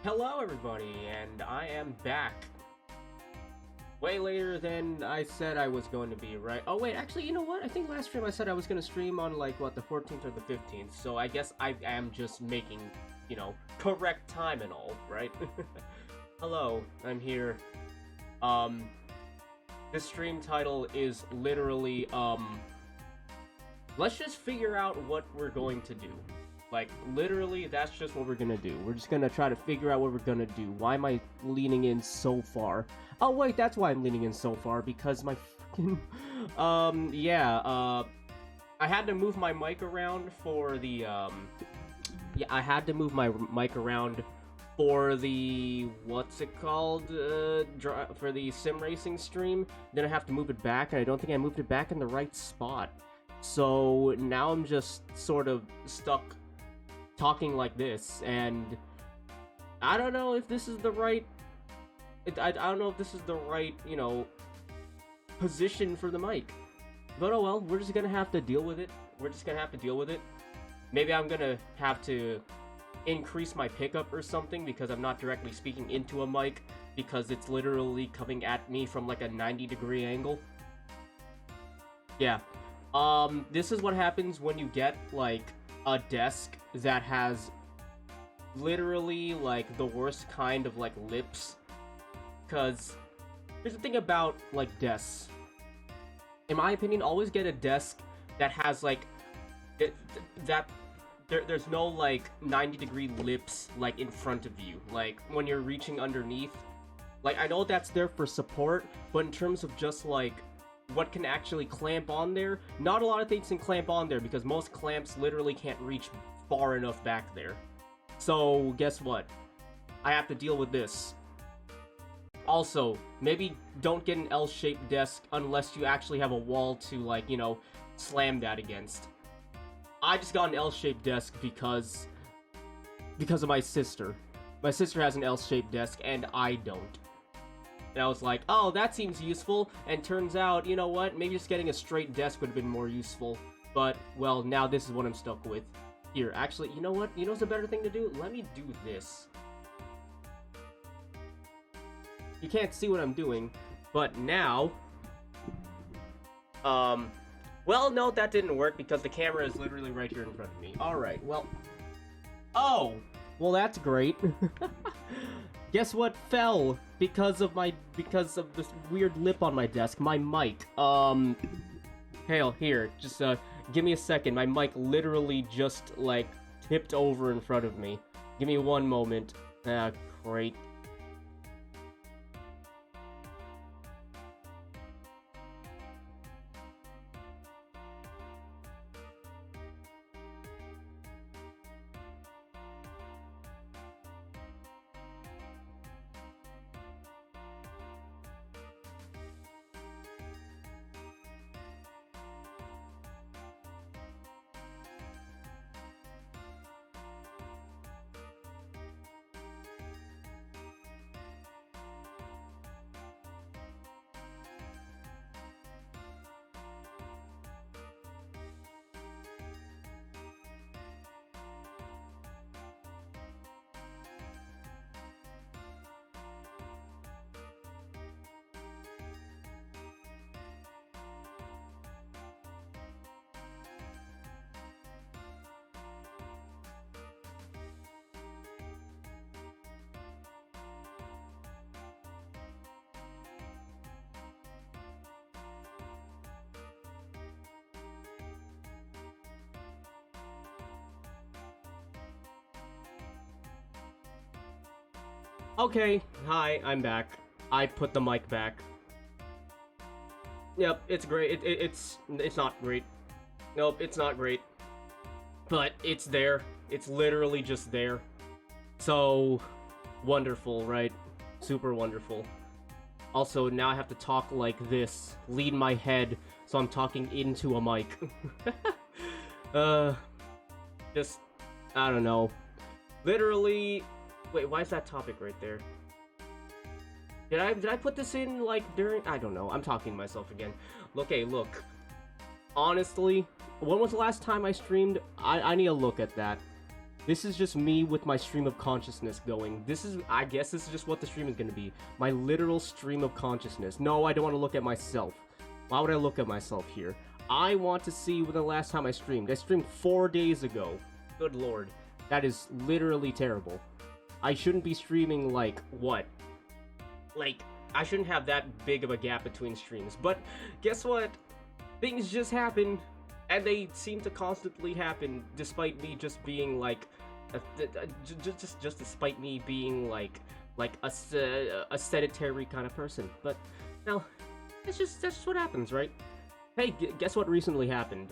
Hello everybody, and I am back. Way later than I said I was going to be, right? Oh wait, actually, you know what? I think last stream I said I was going to stream on, like, what, the 14th or the 15th, so I guess I am just making, correct time and all, right? Hello, I'm here. Um, this stream title is literally, let's just figure out what we're going to do. Like, literally, that's just what we're gonna do. We're just gonna try to figure out what we're gonna do. Why am I leaning in so far? Oh, wait, that's why I'm leaning in so far, because my fucking... I had to move my mic around for the, Yeah, I had to move my mic around for the... What's it called? For the sim racing stream. Then I have to move it back, and I don't think I moved it back in the right spot. So, now I'm just sort of stuck talking like this, and I don't know if this is the right I don't know if this is the right, position for the mic. But oh well, we're just gonna have to deal with it. Maybe I'm gonna have to increase my pickup or something because I'm not directly speaking into a mic because it's literally coming at me from like a 90-degree angle. Yeah. This is what happens when you get like a desk that has literally like the worst kind of like lips, because here's the thing about like desks. In my opinion, always get a desk that has like there's no like 90-degree lips like in front of you, like when you're reaching underneath. Like, I know that's there for support, but in terms of just like what can actually clamp on there, not a lot of things can clamp on there because most clamps literally can't reach far enough back there. So guess what? I have to deal with this. Also, maybe don't get an L-shaped desk unless you actually have a wall to, like, slam that against. I just got an L-shaped desk because of my sister. My sister has an L-shaped desk and I don't. And I was like, oh, that seems useful, and turns out, you know what, maybe just getting a straight desk would have been more useful. But, well, now this is what I'm stuck with. Here, actually, you know what? You know what's a better thing to do? Let me do this. You can't see what I'm doing, but now... Well, no, that didn't work because the camera is literally right here in front of me. Alright, well... Oh! Well, that's great. Guess what fell because of this weird lip on my desk? My mic. Hell, here, just give me a second. My mic literally just like tipped over in front of me. Give me one moment. Ah, great. Okay, hi, I'm back. I put the mic back. Yep, it's great. It's not great. Nope, it's not great. But it's there. It's literally just there. So wonderful, right? Super wonderful. Also, now I have to talk like this. Lean my head so I'm talking into a mic. Just, I don't know. Literally... Wait, why is that topic right there? Did I put this in, like, during... I don't know. I'm talking to myself again. Okay, look. Honestly, when was the last time I streamed? I need to look at that. This is just me with my stream of consciousness going. I guess this is just what the stream is going to be. My literal stream of consciousness. No, I don't want to look at myself. Why would I look at myself here? I want to see when the last time I streamed. I streamed 4 days ago. Good lord. That is literally terrible. I shouldn't be streaming, like, what? Like, I shouldn't have that big of a gap between streams. But, guess what? Things just happen. And they seem to constantly happen, despite me just being, like... just despite me being, like a sedentary kind of person. But, no, that's just what happens, right? Hey, guess what recently happened?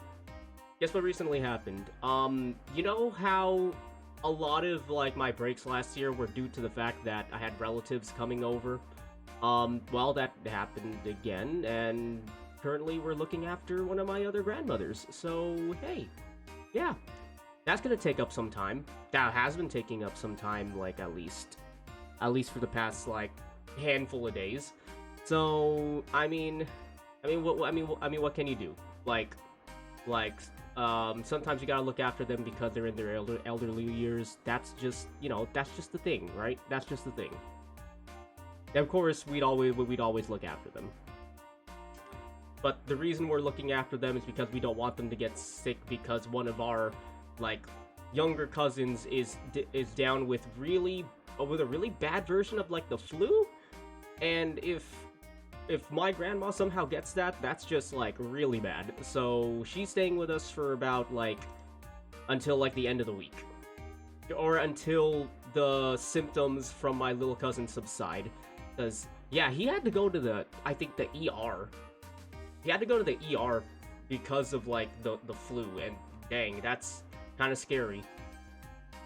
Guess what recently happened? You know how a lot of, like, my breaks last year were due to the fact that I had relatives coming over? Well, that happened again, and currently we're looking after one of my other grandmothers. So, hey, yeah, that's gonna take up some time. That has been taking up some time, like, at least for the past, like, handful of days. So, I mean, what can you do? Like, sometimes you gotta look after them because they're in their elderly years. That's just, you know, that's just the thing, right? That's just the thing. And of course, we'd always look after them. But the reason we're looking after them is because we don't want them to get sick because one of our, like, younger cousins is down with a really bad version of, like, the flu. And if my grandma somehow gets that, that's just, like, really bad. So she's staying with us for about, like, until, like, the end of the week. Or until the symptoms from my little cousin subside. Because, yeah, he had to go to the ER. He had to go to the ER because of, like, the flu. And, dang, that's kind of scary.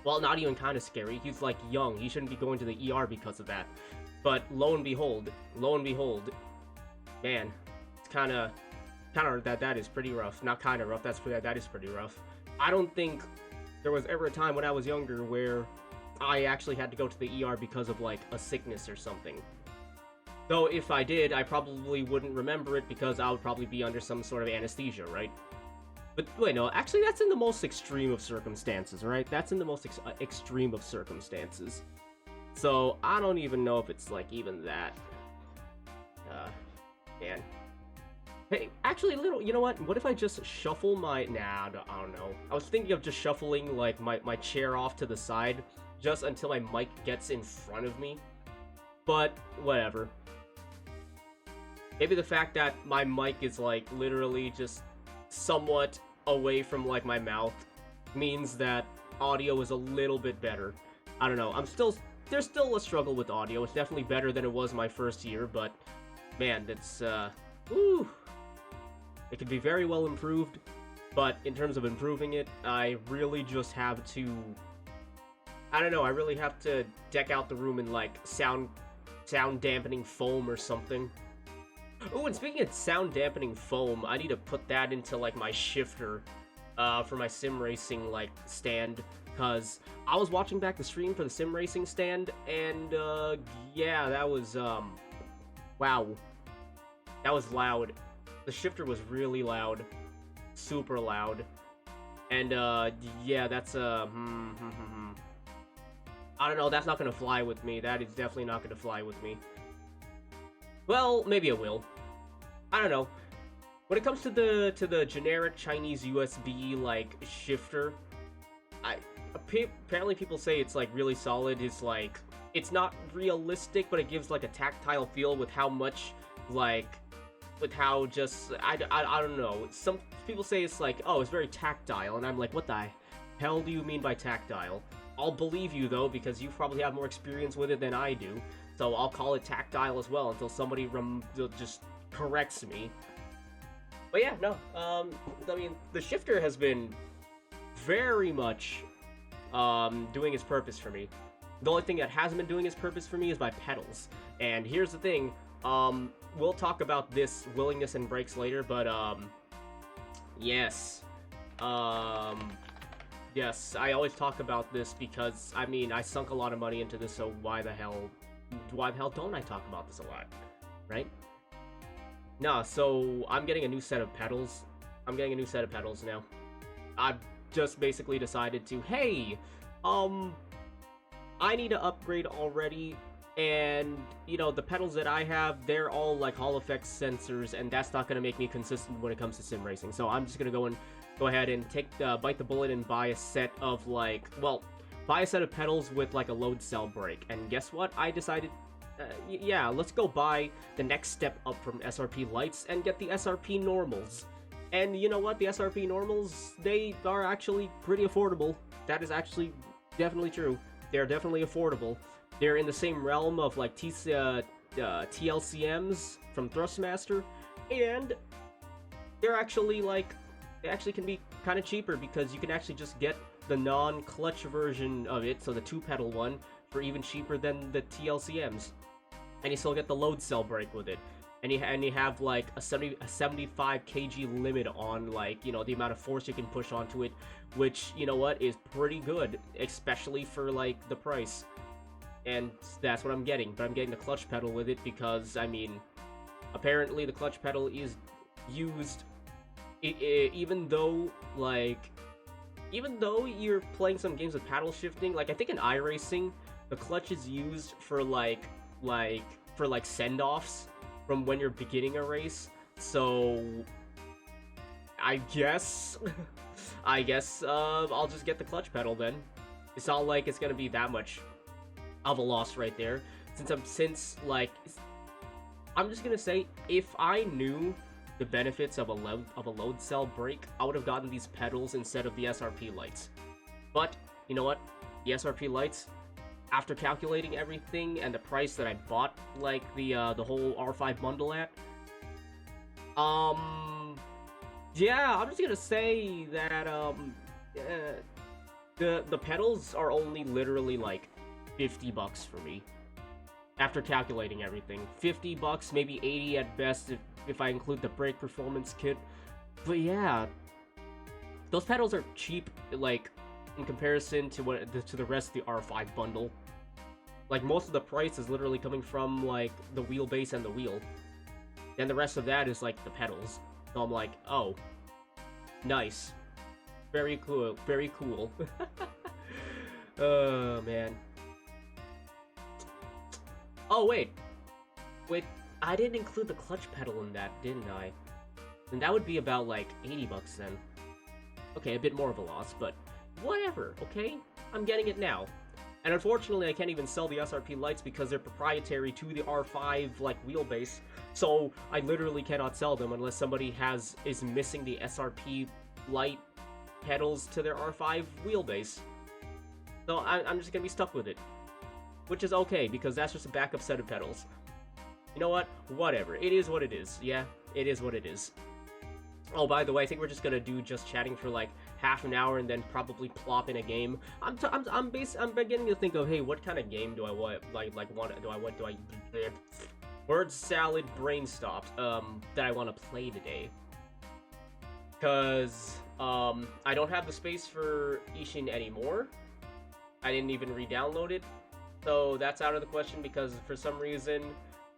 Well, not even kind of scary. He's, like, young. He shouldn't be going to the ER because of that. But, lo and behold, man, it's kind of that is pretty rough. Not kind of rough, that is pretty rough. I don't think there was ever a time when I was younger where I actually had to go to the ER because of, like, a sickness or something. Though if I did, I probably wouldn't remember it because I would probably be under some sort of anesthesia, right? But wait, no, actually that's in the most extreme of circumstances, right? That's in the most extreme of circumstances. So, I don't even know if it's, like, even that. Man. Hey, actually, you know what? What if I just shuffle my... Nah, I don't know. I was thinking of just shuffling, like, my chair off to the side, just until my mic gets in front of me. But, whatever. Maybe the fact that my mic is, like, literally just somewhat away from, like, my mouth means that audio is a little bit better. I don't know. There's still a struggle with audio. It's definitely better than it was my first year, but, man, it's, woo! It could be very well improved, but in terms of improving it, I really just have to... I don't know, I really have to deck out the room in, like, sound dampening foam or something. Oh, and speaking of sound dampening foam, I need to put that into, like, my shifter, for my sim racing, like, stand, because I was watching back the stream for the sim racing stand, and, yeah, that was, wow. That was loud. The shifter was really loud. Super loud. And, yeah, that's, I don't know, that's not gonna fly with me. That is definitely not gonna fly with me. Well, maybe it will. I don't know. When it comes to the generic Chinese USB, like, shifter, apparently people say it's, like, really solid. It's, like, it's not realistic, but it gives, like, a tactile feel with how much, like, with how just, I don't know. Some people say it's, like, oh, it's very tactile, and I'm like, what the hell do you mean by tactile? I'll believe you, though, because you probably have more experience with it than I do, so I'll call it tactile as well until somebody just corrects me. But yeah, no, I mean, the shifter has been very much doing its purpose for me. The only thing that hasn't been doing its purpose for me is my pedals. And here's the thing, we'll talk about this willingness and brakes later, but, yes. Yes, I always talk about this because, I mean, I sunk a lot of money into this, so why the hell don't I talk about this a lot, right? Nah, so I'm getting a new set of pedals. I'm getting a new set of pedals now. I've just basically decided to, hey, Um, I need to upgrade already, and you know the pedals that I have, they're all like Hall effect sensors, and that's not gonna make me consistent when it comes to sim racing. So I'm just gonna go ahead and bite the bullet and buy a set of buy a set of pedals with like a load cell brake. And guess what? I decided, yeah, let's go buy the next step up from SRP lights and get the SRP normals. And you know what? The SRP normals, they are actually pretty affordable. That is actually definitely true. They're definitely affordable. They're in the same realm of like TLCMs from Thrustmaster, and they're actually they actually can be kind of cheaper because you can actually just get the non-clutch version of it, so the 2-pedal one, for even cheaper than the TLCMs, and you still get the load cell brake with it. And you have like a 75 kg limit on like, you know, the amount of force you can push onto it, which, you know what, is pretty good, especially for like the price. And that's what I'm getting, but I'm getting the clutch pedal with it because, I mean, apparently the clutch pedal is used, even though you're playing some games with paddle shifting, like I think in iRacing, the clutch is used for for send-offs from when you're beginning a race. So I guess I'll just get the clutch pedal then. It's not like it's gonna be that much of a loss right there. I'm just gonna say, if I knew the benefits of a load cell brake, I would have gotten these pedals instead of the SRP lights. But you know what? The SRP lights, after calculating everything and the price that I bought like the whole R5 bundle at, yeah, I'm just gonna say that the pedals are only literally like $50 for me after calculating everything. $50, maybe 80 at best if I include the brake performance kit. But yeah, those pedals are cheap, like in comparison to the rest of the R5 bundle. Like most of the price is literally coming from like the wheelbase and the wheel, and the rest of that is like the pedals. So I'm like, oh, nice, very cool, very cool. Oh man. Oh wait, I didn't include the clutch pedal in that, didn't I? And that would be about like $80 then. Okay, a bit more of a loss, but whatever, okay? I'm getting it now. And unfortunately, I can't even sell the SRP lights because they're proprietary to the R5 like wheelbase. So I literally cannot sell them unless somebody is missing the SRP light pedals to their R5 wheelbase. So I'm just gonna be stuck with it, which is okay because that's just a backup set of pedals. You know what? Whatever. It is what it is. Yeah, it is what it is. Oh, by the way, I think we're just gonna do just chatting for like half an hour and then probably plop in a game. I'm beginning to think of, hey, what kind of game do I want? Word salad brain stopped. That I want to play today. Cause I don't have the space for Ishin anymore. I didn't even re-download it, so that's out of the question because for some reason.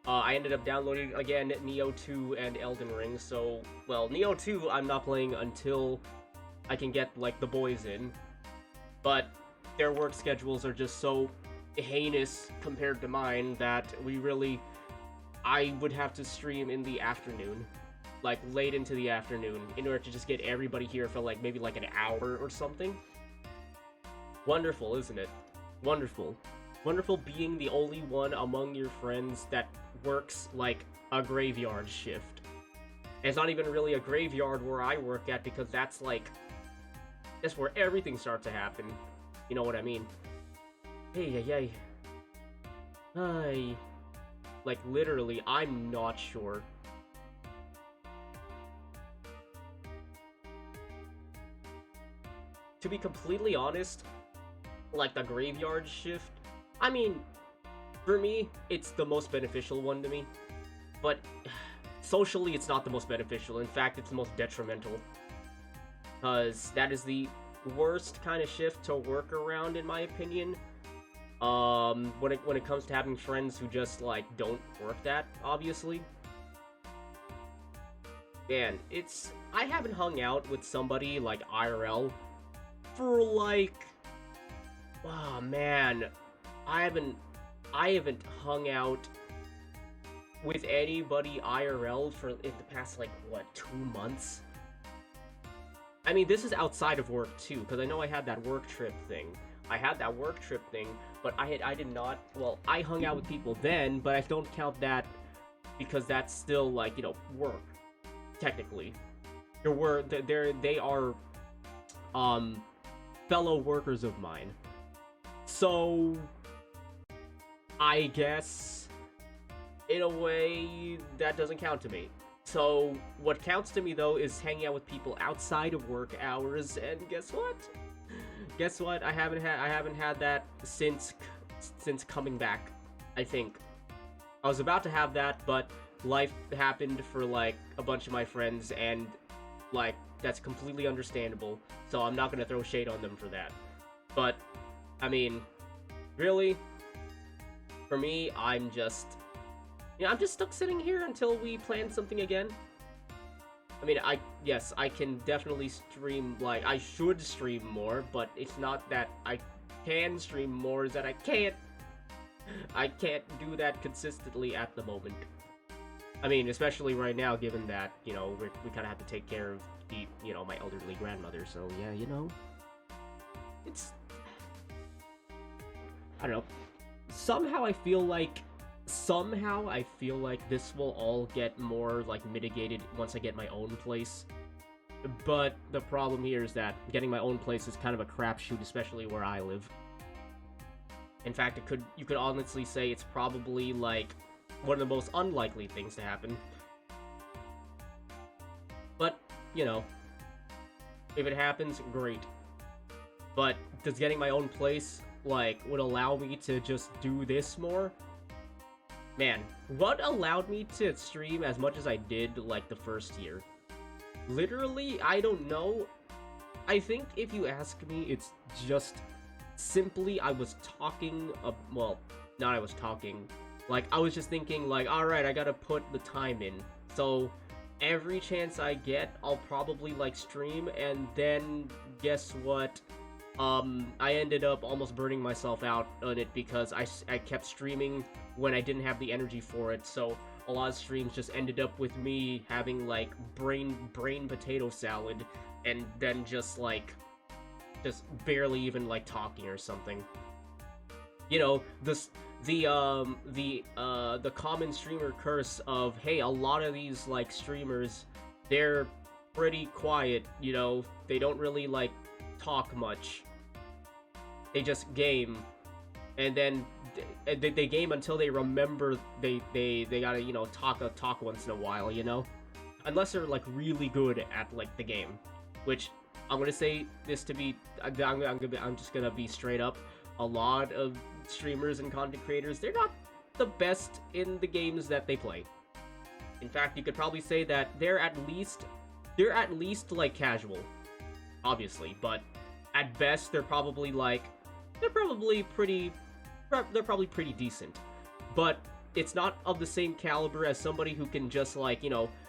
I ended up downloading, again, Neo 2 and Elden Ring, so, well, Neo 2 I'm not playing until I can get, like, the boys in, but their work schedules are just so heinous compared to mine that I would have to stream in the afternoon, like, late into the afternoon, in order to just get everybody here for, like, maybe, like, an hour or something. Wonderful, isn't it? Wonderful. Wonderful being the only one among your friends that works like a graveyard shift. And it's not even really a graveyard where I work at because that's where everything starts to happen. You know what I mean? Hey. Hi. Like literally, I'm not sure. To be completely honest, like the graveyard shift, I mean, for me, it's the most beneficial one to me, but socially it's not the most beneficial. In fact, it's the most detrimental, because that is the worst kind of shift to work around, in my opinion. When it comes to having friends who just, like, don't work that, obviously. Man, I haven't hung out with somebody, like, IRL for, like, Oh man, I haven't I haven't hung out with anybody IRL for in the past like what 2 months. I mean, this is outside of work too, because I know I had that work trip thing. I had that work trip thing, but I did not. Well, I hung out with people then, but I don't count that because that's still like work technically. They are um fellow workers of mine. So I guess in a way that doesn't count to me. So what counts to me though is hanging out with people outside of work hours, and guess what? Guess what? I haven't had that since coming back. I think I was about to have that, but life happened for like a bunch of my friends, and like that's completely understandable. So I'm not gonna throw shade on them for that. But I mean, really, for me, I'm just stuck sitting here until we plan something again. I mean, yes, I can definitely stream, like, I should stream more, but it's not that I can stream more, it's that I can't do that consistently at the moment. I mean, especially right now, given that, we kind of have to take care of the, my elderly grandmother, so yeah, it's, I don't know, somehow I feel like this will all get more, like, mitigated once I get my own place. But the problem here is that getting my own place is kind of a crapshoot, especially where I live. In fact, you could honestly say it's probably, like, one of the most unlikely things to happen. But, if it happens, great. But does getting my own place, like, would allow me to just do this more? Man, what allowed me to stream as much as I did, like, the first year? Literally, I don't know. I think if you ask me, it's just simply I was talking, well, not I was talking. Like, I was just thinking, like, alright, I gotta put the time in. So, every chance I get, I'll probably, like, stream, and then, guess what? I ended up almost burning myself out on it because I kept streaming when I didn't have the energy for it, so a lot of streams just ended up with me having, like, brain potato salad, and then just barely even, like, talking or something. The common streamer curse of, hey, a lot of these, like, streamers, they're pretty quiet, they don't really, like, talk much. They just game, and then they game until they remember they gotta talk once in a while, unless they're like really good at like the game, which I'm gonna say this to be I'm just gonna be straight up. A lot of streamers and content creators, they're not the best in the games that they play. In fact, you could probably say that they're at least like casual, obviously, but at best they're probably pretty decent. But it's not of the same caliber as somebody who can just like,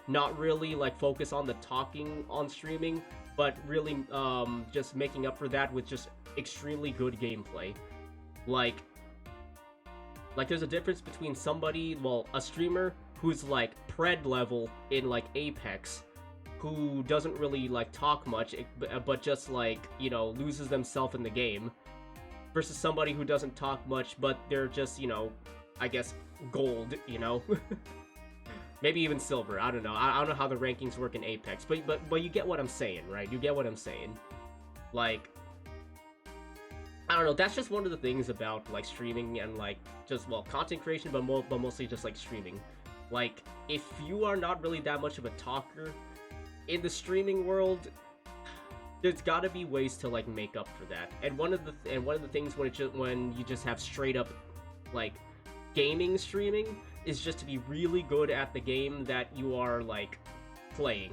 not really like focus on the talking on streaming, but really just making up for that with just extremely good gameplay. Like there's a difference between somebody, well, a streamer who's like pred level in like Apex, who doesn't really like talk much, but just like, loses themselves in the game, versus somebody who doesn't talk much, but they're just, I guess, gold, Maybe even silver, I don't know. I don't know how the rankings work in Apex, but you get what I'm saying, right? You get what I'm saying. Like, I don't know, that's just one of the things about, like, streaming and, like, just, well, content creation, but mostly just, like, streaming. Like, if you are not really that much of a talker in the streaming world, there's gotta be ways to like make up for that. And one of the things when you just have straight up like gaming streaming is just to be really good at the game that you are like playing,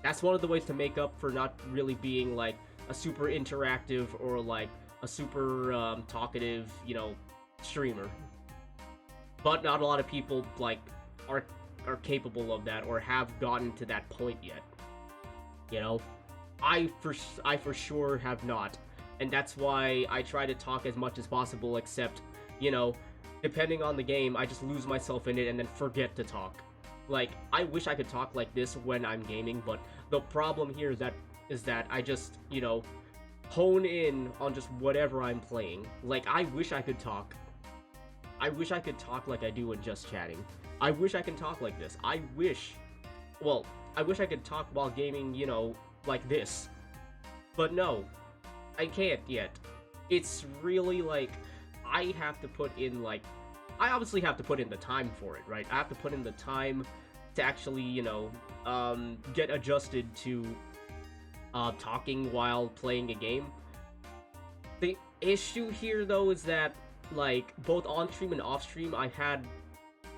That's one of the ways to make up for not really being like a super interactive or like a super talkative, streamer. But not a lot of people like are capable of that or have gotten to that point yet. I for sure have not. and that's why I try to talk as much as possible, except, you know, depending on the game, I just lose myself in it and then forget to talk. Like, I wish I could talk like this when I'm gaming, but the problem here is that I just, you know, hone in on just whatever I'm playing. Like, I wish I could talk. I wish I could talk like I do in Just Chatting. I wish I can talk like this. I wish I could talk while gaming, you know, like this. But no, I can't yet. It's really like, I have to put in, like, I obviously have to put in the time for it, right? I have to put in the time to actually, you know, get adjusted to talking while playing a game. The issue here, though, is that, like, both on stream and off stream, I've had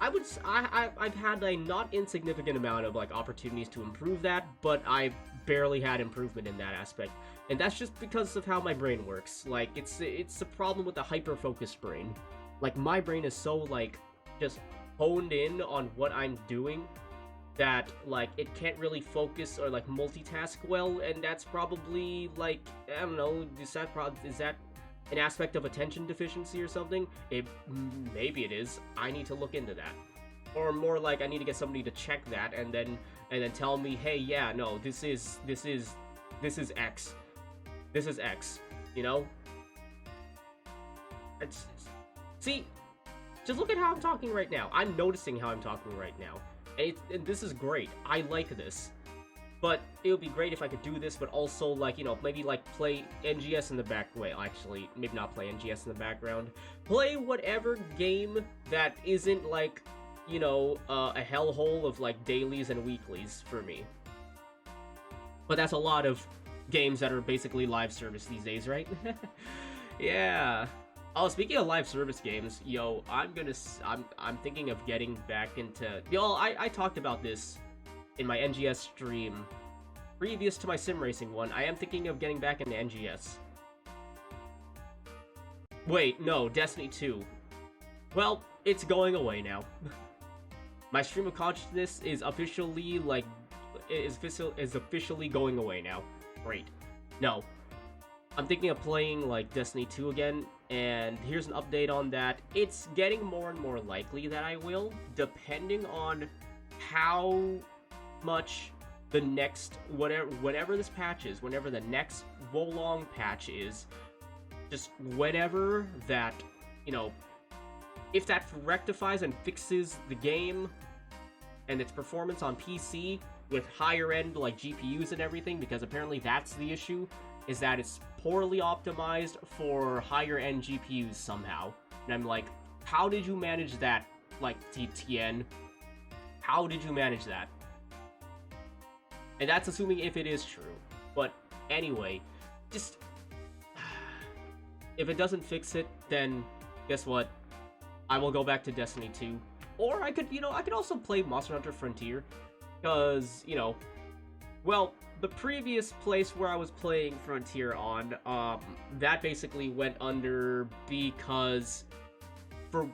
a not insignificant amount of, like, opportunities to improve that, but I've barely had improvement in that aspect. And that's just because of how my brain works. Like, it's a problem with the hyper-focused brain. Like, my brain is so, like, just honed in on what I'm doing that, like, it can't really focus or, like, multitask well, and that's probably, like, I don't know, is that an aspect of attention deficiency or something? Maybe it is. I need to look into that. Or more like, I need to get somebody to check that and then tell me, hey, yeah, no, this is X. This is X, you know? See, just look at how I'm talking right now. I'm noticing how I'm talking right now. And this is great. I like this. But it would be great if I could do this, but also, like, you know, maybe, like, play NGS in the back... Wait, actually, maybe not play NGS in the background. Play whatever game that isn't, like, you know, a hellhole of, like, dailies and weeklies for me. But that's a lot of games that are basically live service these days, right? Yeah. Oh, speaking of live service games, yo, I'm thinking of getting back into... Yo, I talked about this in my NGS stream previous to my sim racing one. I am thinking of getting back into NGS. Wait, no, Destiny 2. Well, it's going away now. My stream of consciousness is officially, like, is officially going away now. Great. No. I'm thinking of playing, like, Destiny 2 again, and here's an update on that. It's getting more and more likely that I will, depending on how much the next, whatever this patch is, whenever the next Wolong patch is, just whenever that, you know, if that rectifies and fixes the game and its performance on PC with higher end, like, GPUs and everything, because apparently that's the issue, is that it's poorly optimized for higher end GPUs somehow. And I'm like, how did you manage that, like, TTN? How did you manage that? And that's assuming if it is true. But anyway, just... if it doesn't fix it, then guess what? I will go back to Destiny 2. Or I could, you know, I could also play Monster Hunter Frontier. Because, you know, well, the previous place where I was playing Frontier on, that basically went under because for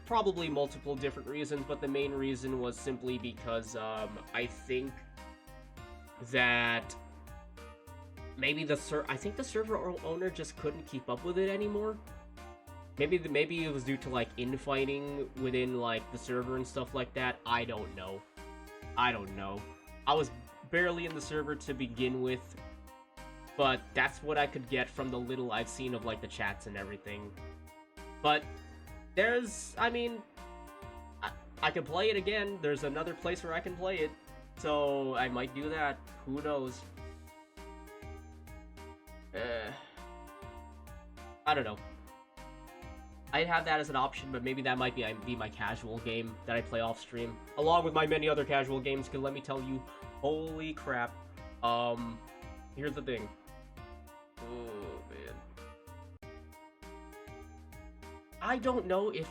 probably multiple different reasons, but the main reason was simply because, I think that maybe I think the server owner just couldn't keep up with it anymore. Maybe it was due to, like, infighting within, like, the server and stuff like that. I don't know. I was barely in the server to begin with, but that's what I could get from the little I've seen of, like, the chats and everything. But I mean, I can play it again. There's another place where I can play it, so I might do that. Who knows? I don't know. I'd have that as an option, but maybe that might be my casual game that I play off stream, along with my many other casual games, because let me tell you, holy crap. Here's the thing. Oh, man. I don't know if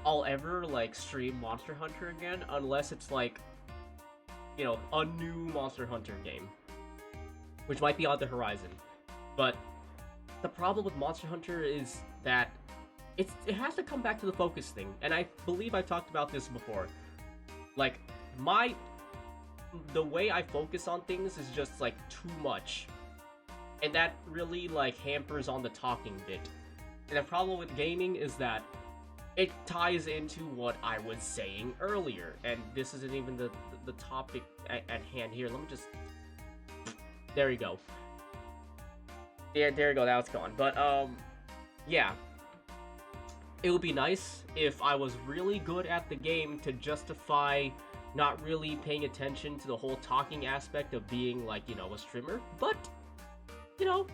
I'll ever, like, stream Monster Hunter again, unless it's, like, you know, a new Monster Hunter game, which might be on the horizon. But the problem with Monster Hunter is that it has to come back to the focus thing, and I believe I've talked about this before. Like, the way I focus on things is just, like, too much. and that really like hampers on the talking bit. And the problem with gaming is that it ties into what I was saying earlier, and this isn't even the topic at hand here. Let me just... There you go. Yeah, there you go, now it's gone. But, yeah. It would be nice if I was really good at the game to justify not really paying attention to the whole talking aspect of being, like, you know, a streamer. But, you know,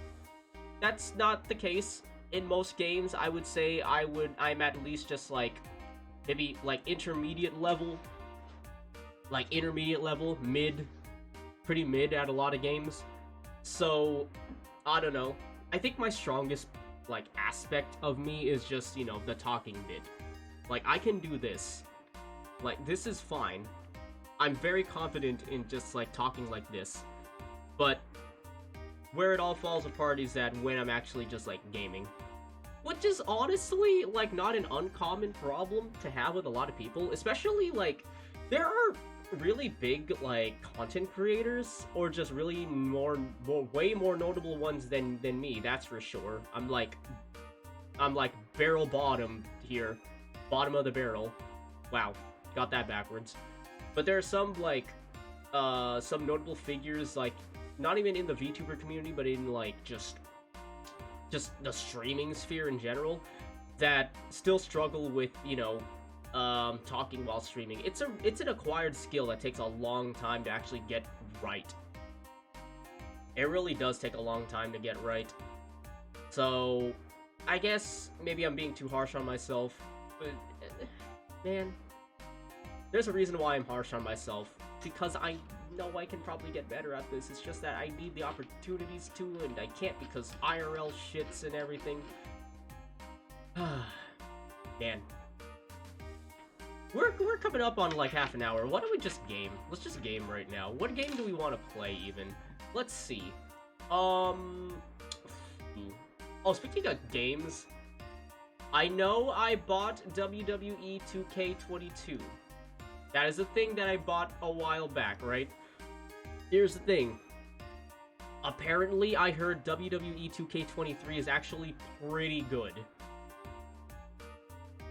that's not the case. In most games, I would say I'm at least just, like, maybe, like, intermediate level. Like, intermediate level, mid. Pretty mid at a lot of games. So, I don't know. I think my strongest, like, aspect of me is just, you know, the talking bit. Like, I can do this. Like, this is fine. I'm very confident in just, like, talking like this. But where it all falls apart is that when I'm actually just, like, gaming. Which is honestly, like, not an uncommon problem to have with a lot of people. Especially, like, there are really big, like, content creators, or just really way more notable ones than me, that's for sure. I'm like barrel bottom here. Bottom of the barrel. Wow, got that backwards. But there are some, like, some notable figures, like, not even in the VTuber community, but in, like, just the streaming sphere in general, that still struggle with, you know, talking while streaming. It's an acquired skill that takes a long time to actually get right. It really does take a long time to get right. So, I guess maybe I'm being too harsh on myself, but, man, there's a reason why I'm harsh on myself, because I know I can probably get better at this. It's just that I need the opportunities to, and I can't because IRL shits and everything. Man. We're coming up on like half an hour. Why don't we just game? Let's just game right now. What game do we want to play even? Let's see. Oh, speaking of games, I know I bought WWE 2K22. That is a thing that I bought a while back, right? Here's the thing. Apparently, I heard WWE 2K23 is actually pretty good.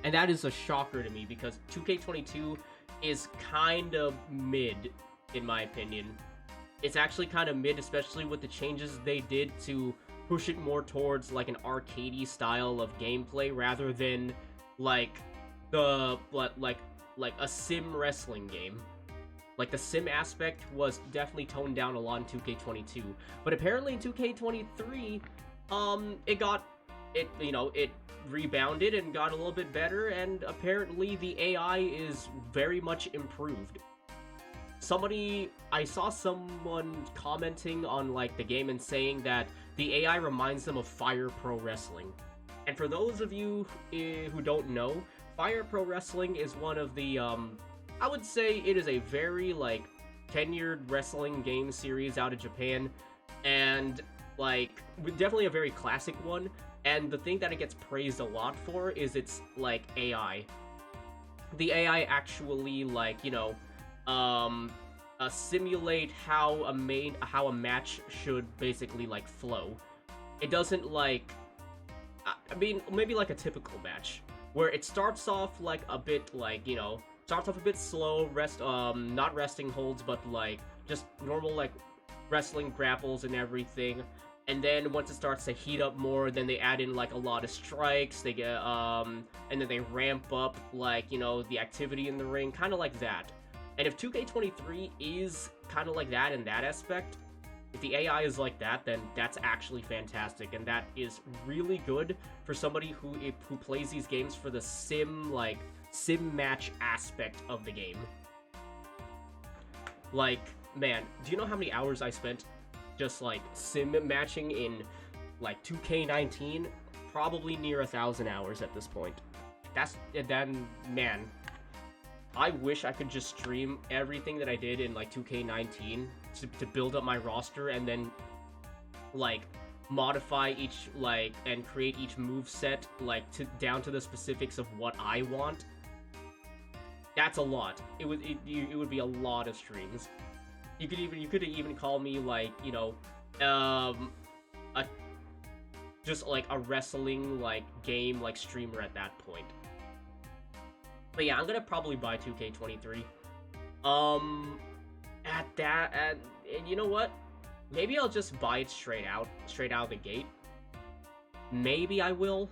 And that is a shocker to me, because 2K22 is kind of mid, in my opinion. It's actually kind of mid, especially with the changes they did to push it more towards, like, an arcadey style of gameplay, rather than, like, like a sim wrestling game. Like, the sim aspect was definitely toned down a lot in 2K22. But apparently in 2K23, it rebounded and got a little bit better, and apparently the AI is very much improved. I saw someone commenting on, like, the game and saying that the AI reminds them of Fire Pro Wrestling. And for those of you who don't know, Fire Pro Wrestling is one of the, I would say it is a very, like, tenured wrestling game series out of Japan, and, like, definitely a very classic one. And the thing that it gets praised a lot for is its, like, AI. The AI actually, like, you know, simulate how a match should basically, like, flow. It doesn't, like, I mean, maybe like a typical match, where it starts off, like, a bit, like, you know, starts off a bit slow, not resting holds, but, like, just normal, like, wrestling grapples and everything. And then once it starts to heat up more, then they add in, like, a lot of strikes, they get, and then they ramp up, like, you know, the activity in the ring, kind of like that. And if 2K23 is kind of like that in that aspect, if the AI is like that, then that's actually fantastic, and that is really good for somebody who plays these games for the sim match aspect of the game. Like, man, do you know how many hours I spent just, like, sim matching in, like, 2K19? Probably near 1,000 hours at this point. Man, I wish I could just stream everything that I did in, like, 2K19 to build up my roster, and then, like, modify each, like, and create each moveset, like, down to the specifics of what I want. That's a lot. It would be a lot of streams. You could even call me, like, you know, a just like a wrestling like game like streamer at that point. But yeah, I'm gonna probably buy 2K23. And you know what? Maybe I'll just buy it straight out of the gate. Maybe I will.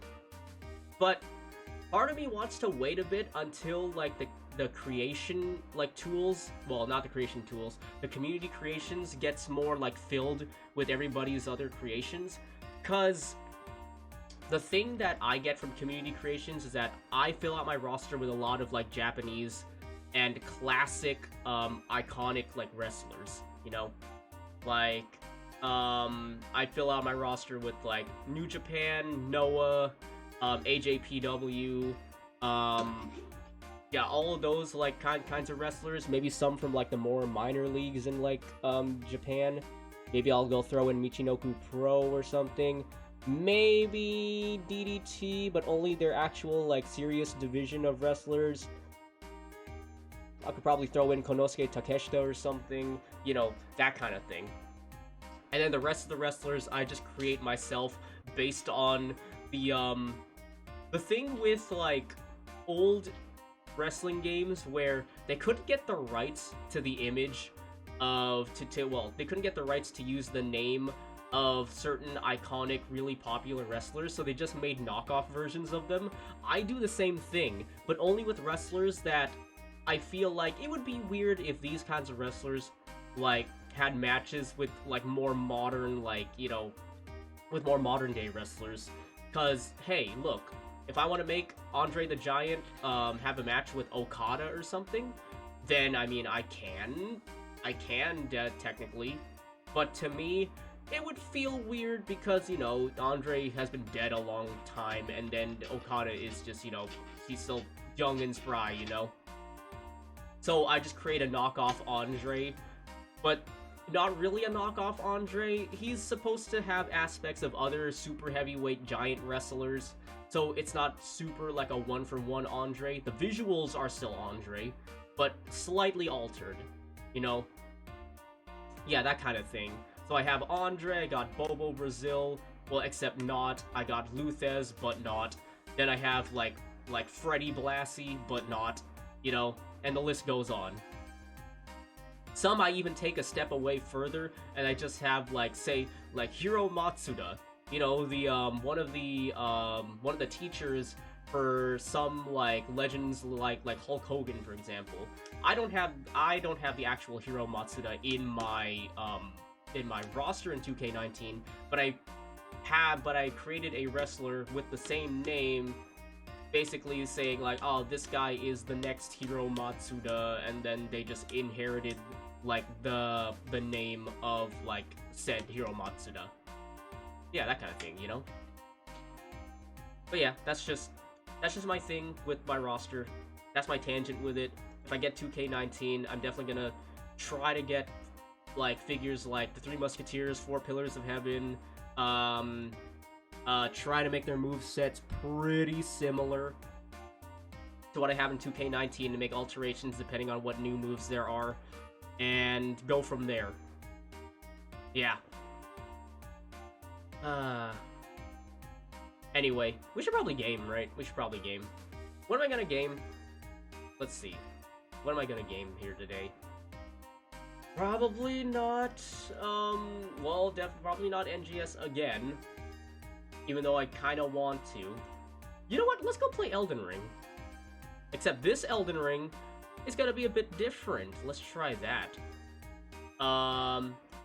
But part of me wants to wait a bit until like the creation like tools, well, not the creation tools, the community creations gets more like filled with everybody's other creations, cuz the thing that I get from community creations is that I fill out my roster with a lot of like Japanese and classic iconic like wrestlers, you know? Like I fill out my roster with like New Japan, Noah, AJPW, yeah, all of those like kinds of wrestlers. Maybe some from like the more minor leagues in like Japan. Maybe I'll go throw in Michinoku Pro or something. Maybe DDT, but only their actual like serious division of wrestlers. I could probably throw in Konosuke Takeshita or something, you know, that kind of thing. And then the rest of the wrestlers I just create myself based on the thing with like old wrestling games where they couldn't get the rights to the image of they couldn't get the rights to use the name of certain iconic, really popular wrestlers, so they just made knockoff versions of them. I do the same thing, but only with wrestlers that I feel like it would be weird if these kinds of wrestlers like had matches with like more modern, like, you know, with more modern day wrestlers. Cause hey, look, if I want to make Andre the Giant have a match with Okada or something, then I mean I can technically, but to me it would feel weird because, you know, Andre has been dead a long time, and then Okada is just, you know, he's still young and spry, you know. So I just create a knockoff Andre, but not really a knockoff Andre. He's supposed to have aspects of other super heavyweight giant wrestlers, so it's not super like a one-for-one Andre. The visuals are still Andre, but slightly altered, you know? Yeah, that kind of thing. So I have Andre, I got Bobo Brazil, well, except not. I got Luthez, but not. Then I have, like Freddy Blassie, but not, you know? And the list goes on. Some I even take a step away further, and I just have, like, say, like Hiro Matsuda, you know, the one of the teachers for some like legends like Hulk Hogan, for example. I don't have the actual Hiro Matsuda in my roster in 2K19, but I created a wrestler with the same name, basically saying like, oh, this guy is the next Hiro Matsuda, and then they just inherited like the name of like said Hiro Matsuda. Yeah, that kind of thing, you know? But yeah, that's just my thing with my roster. That's my tangent with it. If I get 2K19, I'm definitely gonna try to get like figures like the Three Musketeers, Four Pillars of Heaven, try to make their movesets pretty similar to what I have in 2K19 to make alterations depending on what new moves there are, and go from there. Yeah. Anyway, we should probably game, right? We should probably game. What am I gonna game? Let's see. What am I gonna game here today? Probably not, well, probably not NGS again. Even though I kinda want to. You know what? Let's go play Elden Ring. Except this Elden Ring is gonna be a bit different. Let's try that.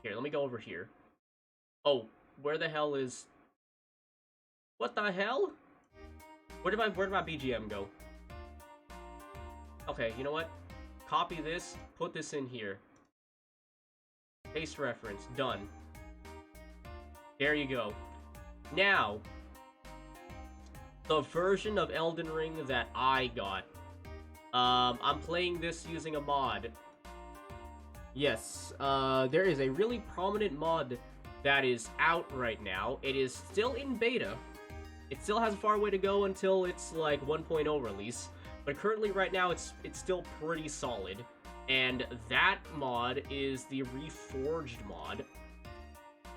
Here, let me go over here. Oh, where the hell is... What the hell? Where did my BGM go? Okay, you know what? Copy this, put this in here. Paste reference, done. There you go. Now, the version of Elden Ring that I got. I'm playing this using a mod. Yes, there is a really prominent mod that is out right now. It is still in beta. It still has a far way to go until it's like 1.0 release, but currently right now it's still pretty solid. And that mod is the Reforged mod.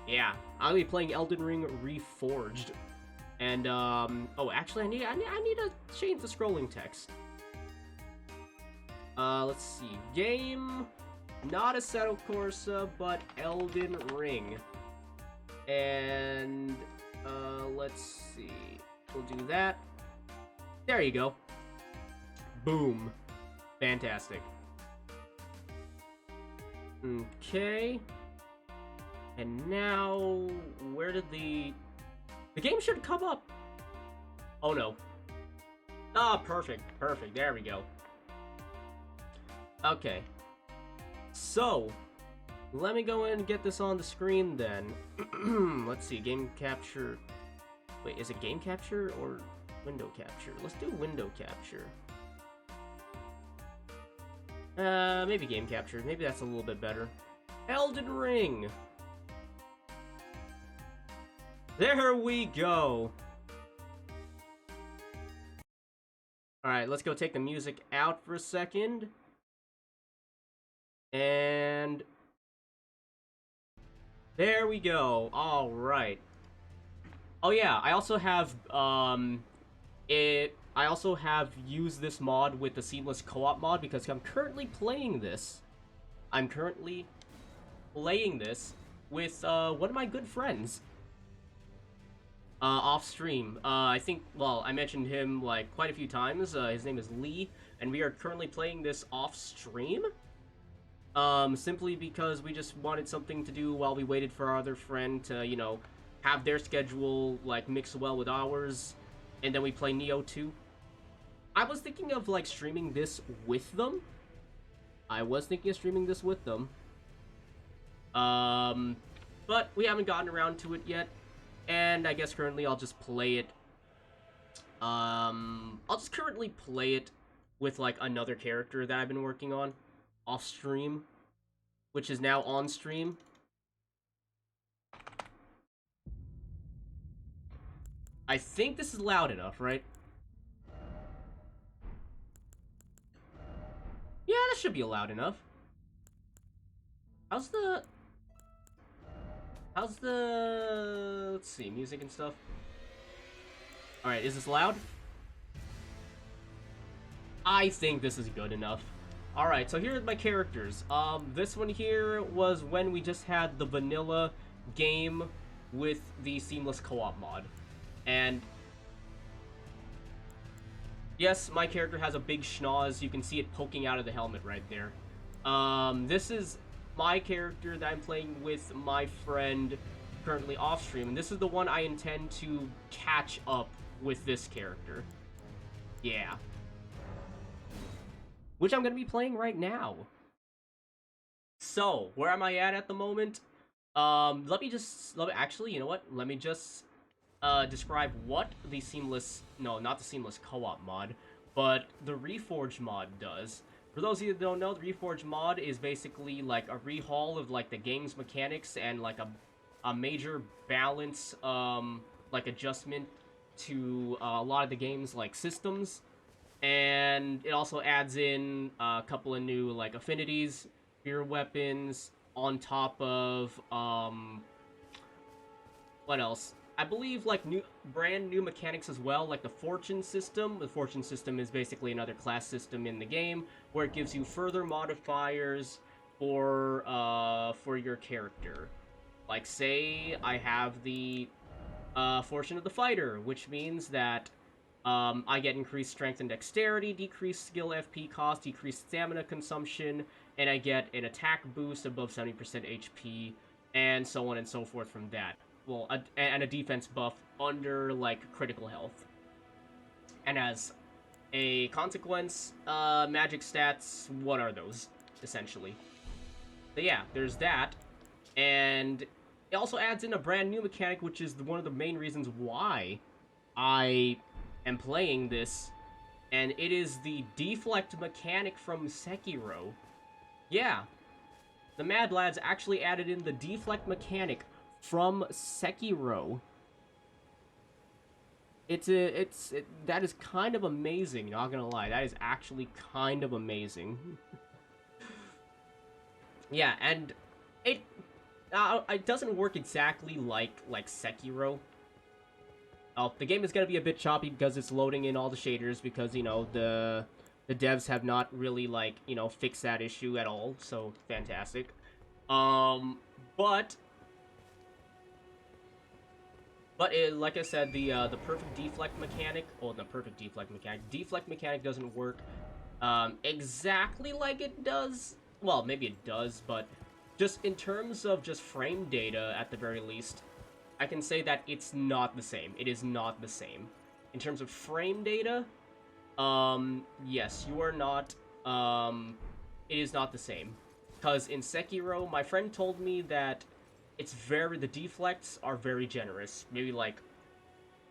Yeah, I'll be playing Elden Ring Reforged. And, oh, actually, I need to change the scrolling text. Let's see. Game, not Assetto Corsa, but Elden Ring. And, let's see. We'll do that. There you go. Boom. Fantastic. Okay. And now, where did the game should come up. Oh no. Ah, perfect, perfect. There we go. Okay. So, let me go in and get this on the screen then. Let's see, game capture. Wait, is it game capture or window capture? Let's do window capture. Maybe game capture. Maybe that's a little bit better. Elden Ring! There we go! Alright, let's go take the music out for a second. And... there we go. Alright. Oh yeah, I also have, I also have used this mod with the Seamless Co-op mod because I'm currently playing this. I'm currently playing this with, one of my good friends. Off stream. I think, well, I mentioned him, like, quite a few times. His name is Lee, and we are currently playing this off stream. Simply because we just wanted something to do while we waited for our other friend to, you know, have their schedule, like, mix well with ours, and then we play Neo 2. I was thinking of, like, streaming this with them. But we haven't gotten around to it yet. And I guess currently I'll just play it. I'll just currently play it with, like, another character that I've been working on off stream, which is now on stream. I think this is loud enough, right? Yeah, that should be loud enough. How's the... let's see, music and stuff. Alright, is this loud? I think this is good enough. Alright, so here are my characters. This one here was when we just had the vanilla game with the Seamless Co-op mod. And yes, my character has a big schnoz. You can see it poking out of the helmet right there. This is my character that I'm playing with my friend currently off stream, and this is the one I intend to catch up with this character. Yeah. Which I'm gonna be playing right now. So, where am I at the moment? Actually, you know what? Let me just describe what the Seamless, no, not the Seamless Co-op mod, but the Reforged mod does. For those of you that don't know, the Reforged mod is basically like a rehaul of like the game's mechanics and like a major balance, like adjustment to a lot of the game's like systems. And it also adds in a couple of new like affinities, spear weapons, on top of, what else? I believe, like, brand new mechanics as well, like the fortune system. The fortune system is basically another class system in the game, where it gives you further modifiers for your character. Like, say, I have the, Fortune of the Fighter, which means that, I get increased strength and dexterity, decreased skill FP cost, decreased stamina consumption, and I get an attack boost above 70% HP, and so on and so forth from that. Well, and a defense buff under, like, critical health. And as a consequence, magic stats, what are those, essentially? But yeah, there's that. And it also adds in a brand new mechanic, which is one of the main reasons why I am playing this. And it is the deflect mechanic from Sekiro. Yeah. The Mad Lads actually added in the deflect mechanic from Sekiro. That is kind of amazing, not gonna lie. That is actually kind of amazing. Yeah, and it doesn't work exactly like Sekiro. Oh, the game is gonna be a bit choppy because it's loading in all the shaders because, you know, the devs have not really, like, you know, fixed that issue at all, so fantastic. But like I said, the perfect deflect mechanic, oh, the perfect deflect mechanic doesn't work exactly like it does. Well, maybe it does, but just in terms of just frame data, at the very least, I can say that it's not the same. It is not the same. In terms of frame data, yes, you are not, it is not the same. Because in Sekiro, my friend told me that the deflects are very generous. Maybe, like,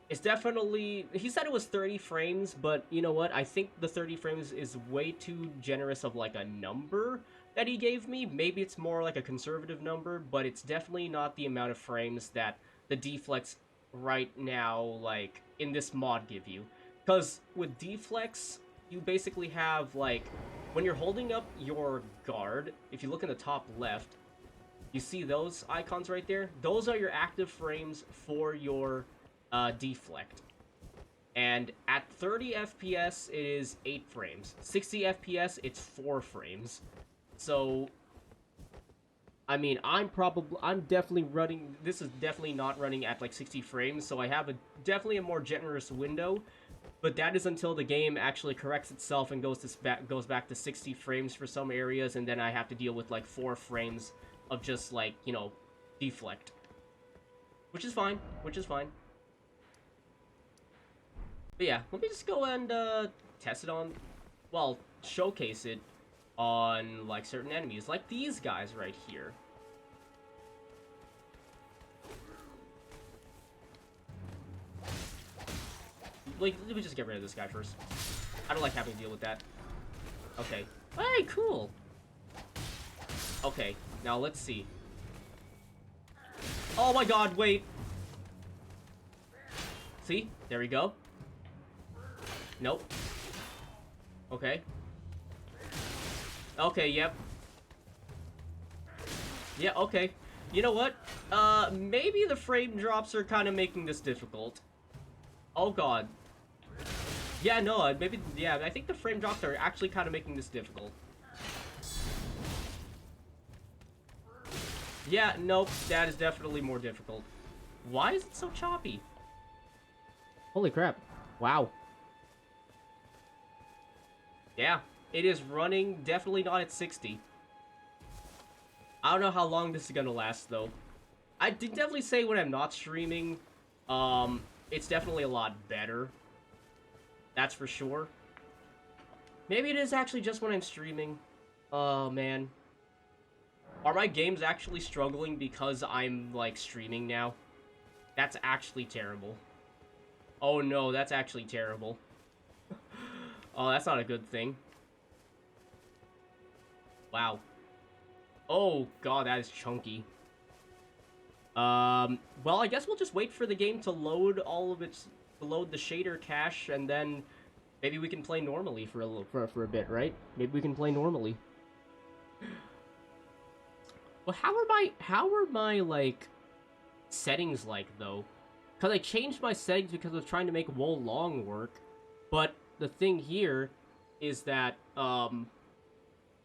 it's definitely, he said it was 30 frames, but you know what? I think the 30 frames is way too generous of, like, a number that he gave me. Maybe it's more like a conservative number, but it's definitely not the amount of frames that the deflects right now, like, in this mod give you. Because with deflects, you basically have, like, when you're holding up your guard, if you look in the top left, you see those icons right there? Those are your active frames for your deflect. And at 30 FPS, it is 8 frames. 60 FPS, it's 4 frames. So, I mean, I'm definitely running, this is definitely not running at like 60 frames, so I have definitely a more generous window, but that is until the game actually corrects itself and goes back to 60 frames for some areas, and then I have to deal with like 4 frames of just, like, you know, deflect. Which is fine. But yeah, let me just go and test it on, well, showcase it on, like, certain enemies, like these guys right here. Like, let me just get rid of this guy first. I don't like having to deal with that. Okay. Hey, cool! Okay, now let's see. Oh my god, wait! See? There we go. Nope. Okay. Okay, yep. Yeah, okay. You know what? Maybe the frame drops are kind of making this difficult. Oh god. Yeah, no, maybe, yeah, I think the frame drops are actually kind of making this difficult. Yeah, nope, that is definitely more difficult. Why is it so choppy? Holy crap. Wow. Yeah, it is running definitely not at 60. I don't know how long this is gonna last, though. I did definitely say when I'm not streaming, it's definitely a lot better. That's for sure. Maybe it is actually just when I'm streaming. Oh, man. Are my games actually struggling because I'm, like, streaming now? That's actually terrible. Oh, no, that's actually terrible. Oh, that's not a good thing. Wow. Oh, god, that is chunky. Well, I guess we'll just wait for the game to load all of its... to load the shader cache, and then maybe we can play normally for a bit, right? Maybe we can play normally. Well, how are my, like, settings like, though? Because I changed my settings because I was trying to make Wo Long work, but the thing here is that, I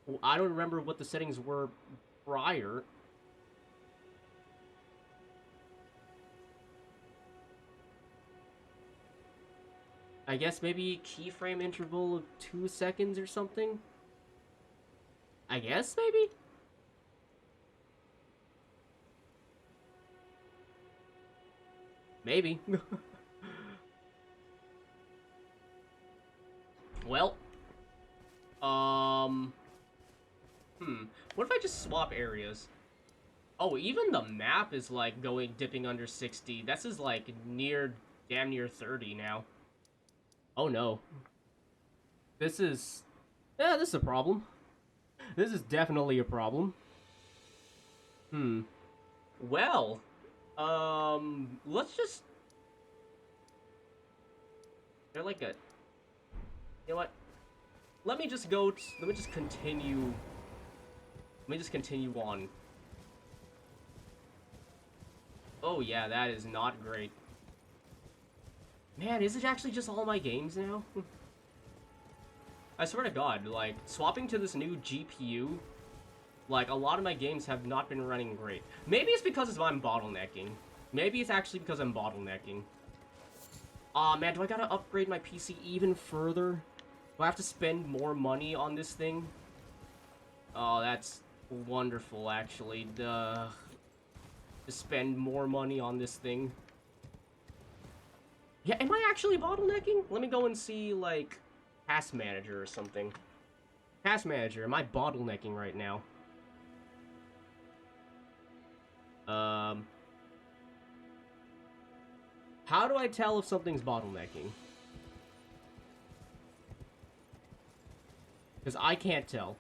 don't remember what the settings were prior. I guess maybe keyframe interval of 2 seconds or something? I guess, maybe? Maybe. Well. What if I just swap areas? Oh, even the map is, like, dipping under 60. This is, like, damn near 30 now. Oh, no. This is a problem. This is definitely a problem. Well, let's just... They're like a... You know what? Let me just continue... Let me just continue on. Oh yeah, that is not great. Man, is it actually just all my games now? I swear to God, like, swapping to this new GPU, like, a lot of my games have not been running great. Maybe it's because I'm bottlenecking. Maybe it's actually because I'm bottlenecking. Aw, man, do I gotta upgrade my PC even further? Do I have to spend more money on this thing? Oh, that's wonderful, actually. To spend more money on this thing. Yeah, am I actually bottlenecking? Let me go and see, like, Task Manager or something. Task Manager, am I bottlenecking right now? How do I tell if something's bottlenecking? Because I can't tell.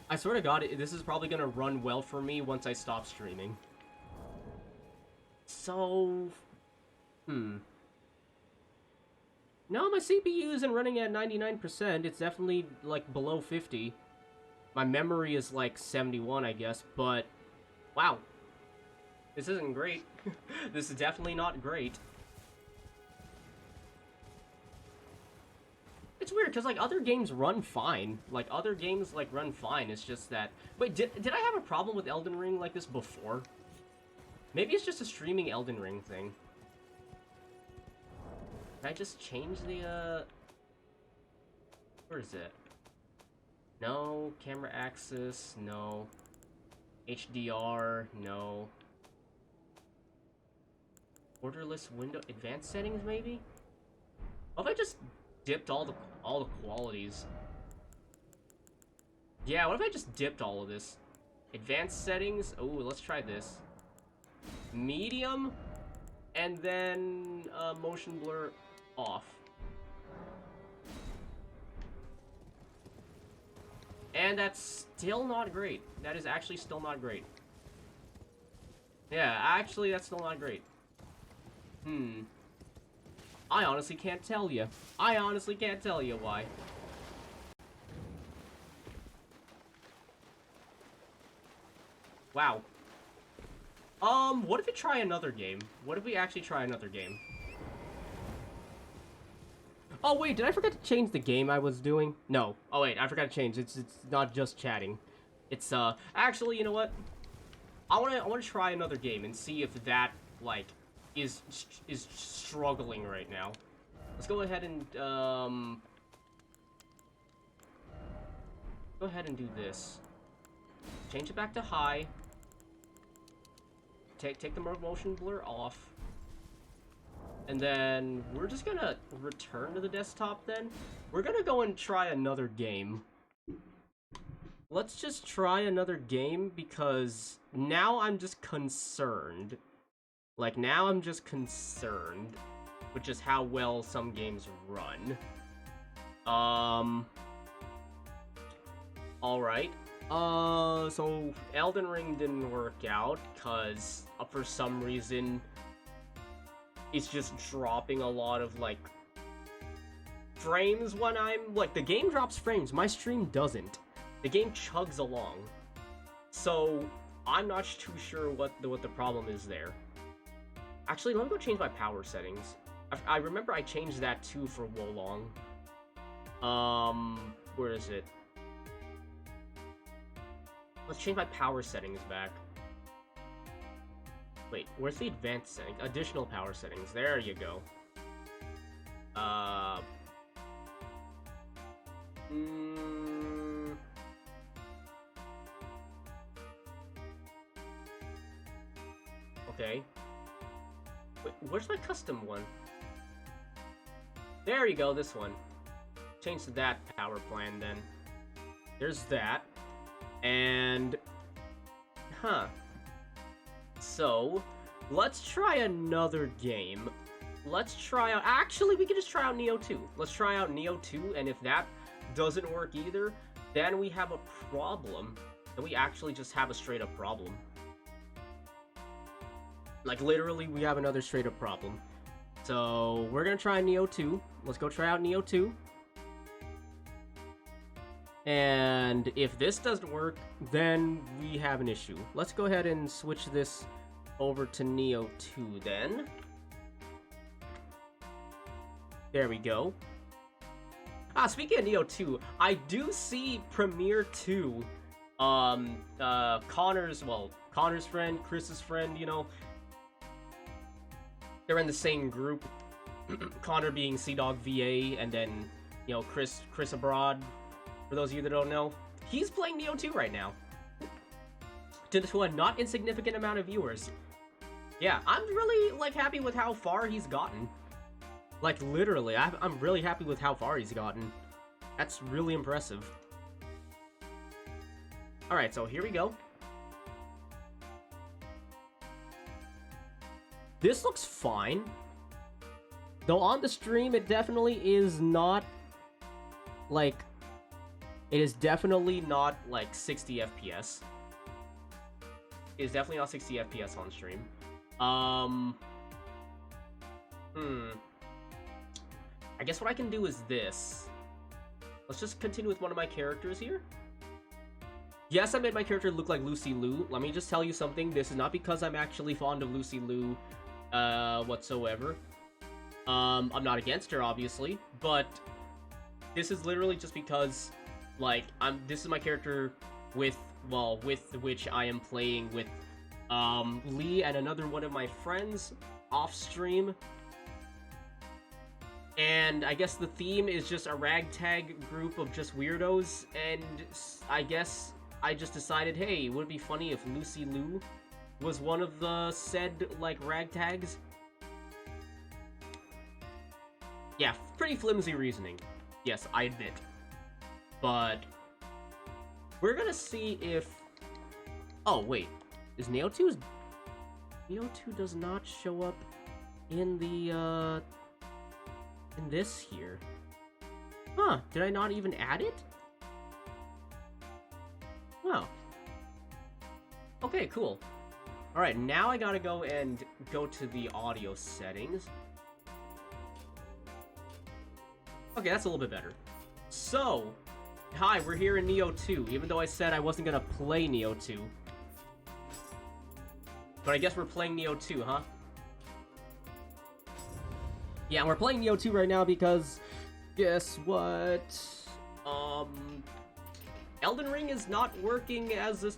I swear to God, this is probably gonna run well for me once I stop streaming. So... No, my CPU isn't running at 99%. It's definitely, like, below 50. My memory is, like, 71, I guess, but... Wow. This isn't great. This is definitely not great. It's weird, because, like, other games run fine. Like, other games, like, run fine. It's just that... Wait, did I have a problem with Elden Ring like this before? Maybe it's just a streaming Elden Ring thing. Can I just change the, Where is it? No. Camera axis, no. HDR, no. Borderless window... Advanced settings, maybe? What if I just dipped all the qualities? Yeah, what if I just dipped all of this? Advanced settings? Oh, let's try this. Medium, and then motion blur off. And that's still not great. That is actually still not great. Yeah, actually that's still not great. I honestly can't tell you. I honestly can't tell you why. Wow. What if we try another game? What if we actually try another game? Oh, wait, did I forget to change the game I was doing? No. Oh, wait, I forgot to change. It's not just chatting. It's, actually, you know what? I wanna try another game and see if that, like, is struggling right now. Let's go ahead and, go ahead and do this. Change it back to high. Take the motion blur off. And then we're just gonna return to the desktop then. We're gonna go and try another game. Let's just try another game because now I'm just concerned. Like, now I'm just concerned with just how well some games run. Alright. So Elden Ring didn't work out because for some reason it's just dropping a lot of, like, frames when I'm, like, the game drops frames, my stream doesn't. The game chugs along. So I'm not too sure what the problem is there. Actually, let me go change my power settings. I remember I changed that too for Wolong. Where is it? Let's change my power settings back. Wait, where's the advanced settings? Additional power settings. There you go. Okay. Wait, where's my custom one? There you go, this one. Change to that power plan then. There's that. And... Huh. So, let's try another game. Let's try out... Actually, we can just try out Neo 2. Let's try out Neo 2, and if that doesn't work either, then we have a problem. Then we actually just have a straight-up problem. Like, literally, we have another straight-up problem. So, we're gonna try Neo 2. Let's go try out Neo 2. And if this doesn't work, then we have an issue. Let's go ahead and switch this over to Neo 2 then. There we go. Speaking of Neo 2, I do see Premiere 2, Connor's friend, Chris's friend, you know, they're in the same group. Connor being Sea-Dog VA, and then, you know, Chris Abroad, for those of you that don't know. He's playing Neo 2 right now. To a not insignificant amount of viewers. Yeah, I'm really, like, happy with how far he's gotten. Like, literally, I'm really happy with how far he's gotten. That's really impressive. Alright, so here we go. This looks fine. Though on the stream, it definitely is not, like... It is definitely not, like, 60 FPS. It is definitely not 60 FPS on stream. I guess what I can do is this. Let's just continue with one of my characters here. Yes, I made my character look like Lucy Liu. Let me just tell you something. This is not because I'm actually fond of Lucy Liu whatsoever. I'm not against her, obviously, but this is literally just because, like, this is my character with which I am playing with Lee and another one of my friends off stream. And I guess the theme is just a ragtag group of just weirdos, and I guess I just decided, hey, would it be funny if Lucy Liu was one of the said, like, ragtags? Yeah, pretty flimsy reasoning. Yes, I admit. But we're gonna see if... Oh, wait. Is Neo 2... Neo 2 does not show up in the, in this here. Huh, did I not even add it? Oh. Okay, cool. Alright, now I gotta go to the audio settings. Okay, that's a little bit better. So, hi, we're here in Neo 2, even though I said I wasn't gonna play Neo 2. But I guess we're playing Neo 2, huh? Yeah, we're playing Neo 2 right now because, guess what? Elden Ring is not working as a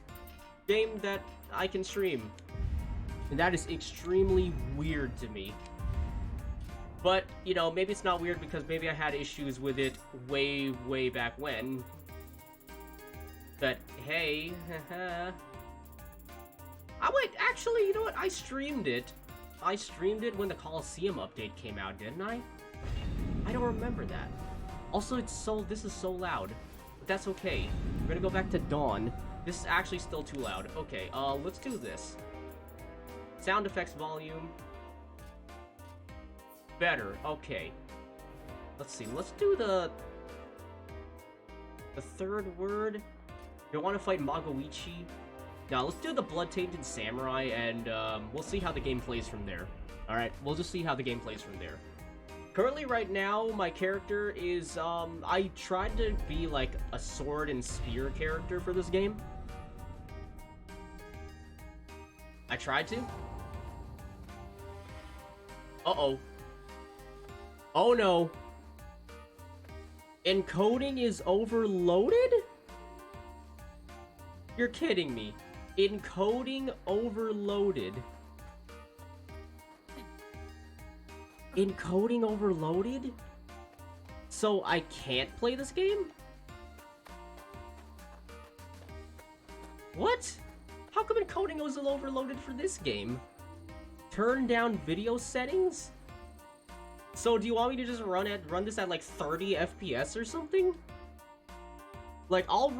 game that I can stream. And that is extremely weird to me. But, you know, maybe it's not weird because maybe I had issues with it way, way back when. But, hey, actually, you know what? I streamed it. I streamed it when the Coliseum update came out, didn't I? I don't remember that. Also, this is so loud. But that's okay. We're gonna go back to Dawn. This is actually still too loud. Okay, let's do this. Sound effects volume. Better, okay. Let's see, let's do the third word. You want to fight Magoichi? Now, let's do the Blood-Tainted Samurai, and we'll see how the game plays from there. Alright, we'll just see how the game plays from there. Currently, right now, my character is, I tried to be, like, a sword and spear character for this game. I tried to. Uh-oh. Oh no. Encoding is overloaded? You're kidding me. Encoding overloaded. Encoding overloaded? So I can't play this game? What? How come encoding was overloaded for this game? Turn down video settings? So do you want me to just run this at like 30 FPS or something? Like I'll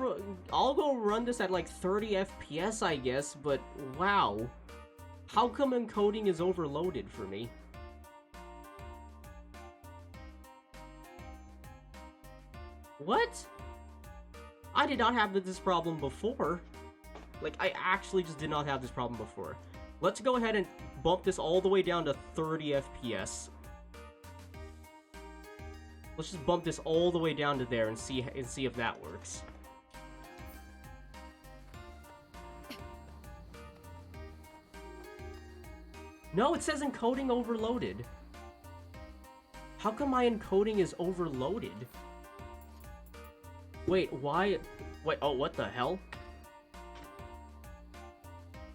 go run this at like 30 FPS, I guess, but wow. How come encoding is overloaded for me? What? I did not have this problem before. Like, I actually just did not have this problem before. Let's go ahead and bump this all the way down to 30 FPS. Let's just bump this all the way down to there and see if that works. No, it says encoding overloaded. How come my encoding is overloaded? Wait, why? Wait, oh, what the hell?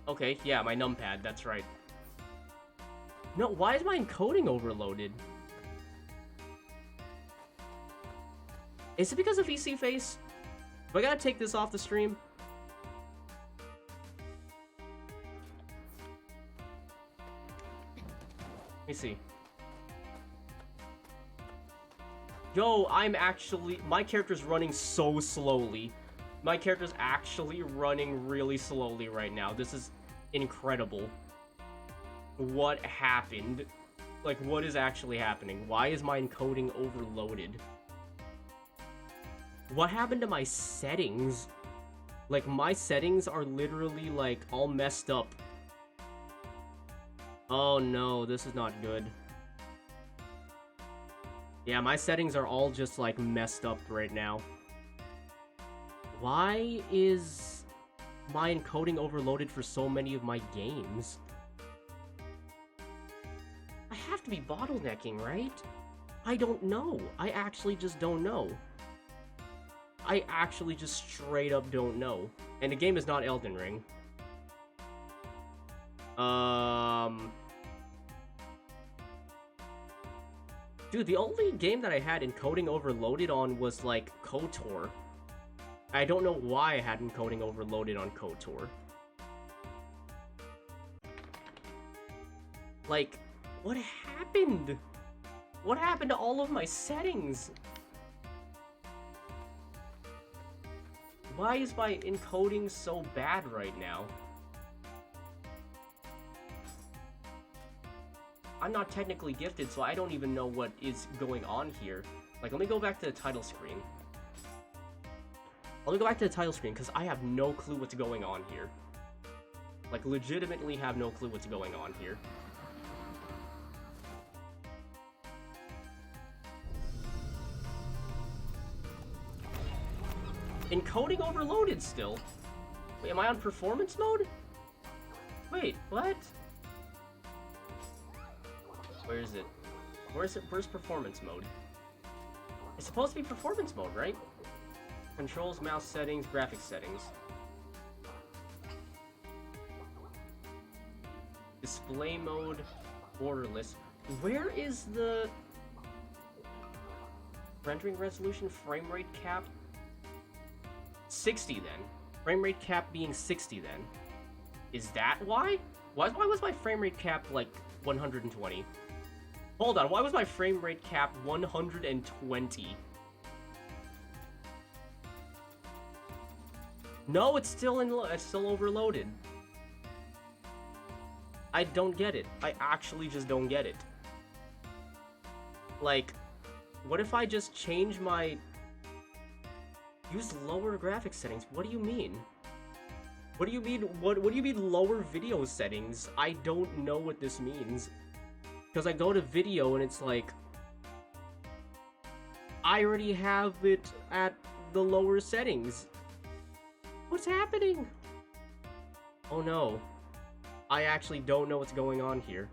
Okay, yeah, my numpad, that's right. No, why is my encoding overloaded? Is it because of VSeeFace? Do I gotta take this off the stream? Let me see. Yo, my character's running so slowly. My character's actually running really slowly right now. This is incredible. What happened? Like, what is actually happening? Why is my encoding overloaded? What happened to my settings? Like, my settings are literally, like, all messed up. Oh no, this is not good. Yeah, my settings are all just, like, messed up right now. Why is my encoding overloaded for so many of my games? I have to be bottlenecking, right? I don't know. I actually just don't know. I actually just straight up don't know. And the game is not Elden Ring. Dude, the only game that I had encoding overloaded on was, like, KOTOR. I don't know why I had encoding overloaded on KOTOR. Like, what happened? What happened to all of my settings? Why is my encoding so bad right now? I'm not technically gifted, so I don't even know what is going on here. Like, let me go back to the title screen. Let me go back to the title screen, because I have no clue what's going on here. Like, legitimately have no clue what's going on here. Encoding overloaded still. Wait, am I on performance mode? Wait, what? Where is it? Where's performance mode? It's supposed to be performance mode, right? Controls, mouse settings, graphics settings. Display mode, borderless. Where is the rendering resolution, frame rate cap? 60 then. Frame rate cap being 60 then. Is that why? Why was my frame rate cap like 120? Hold on, why was my frame rate cap 120? No, it's still overloaded. I don't get it. I actually just don't get it. Like, what if I just change my... Use lower graphics settings? What do you mean? What do you mean, what do you mean lower video settings? I don't know what this means. Because I go to video and it's like... I already have it at the lower settings. What's happening? Oh no. I actually don't know what's going on here.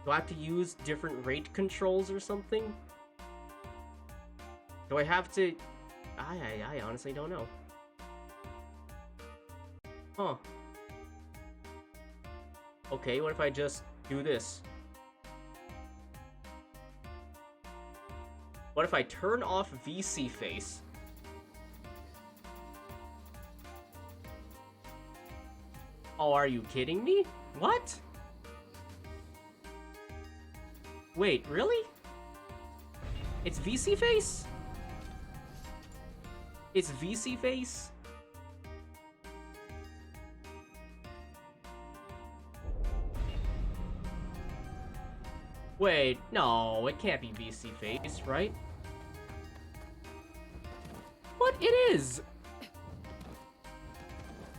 Do I have to use different rate controls or something? Do I have to... I honestly don't know. Huh. Okay, what if I just do this? What if I turn off VSeeFace? Oh, are you kidding me? What? Wait, really? It's VSeeFace? It's VSeeFace? Wait, no, it can't be VSeeFace, right? What? It is!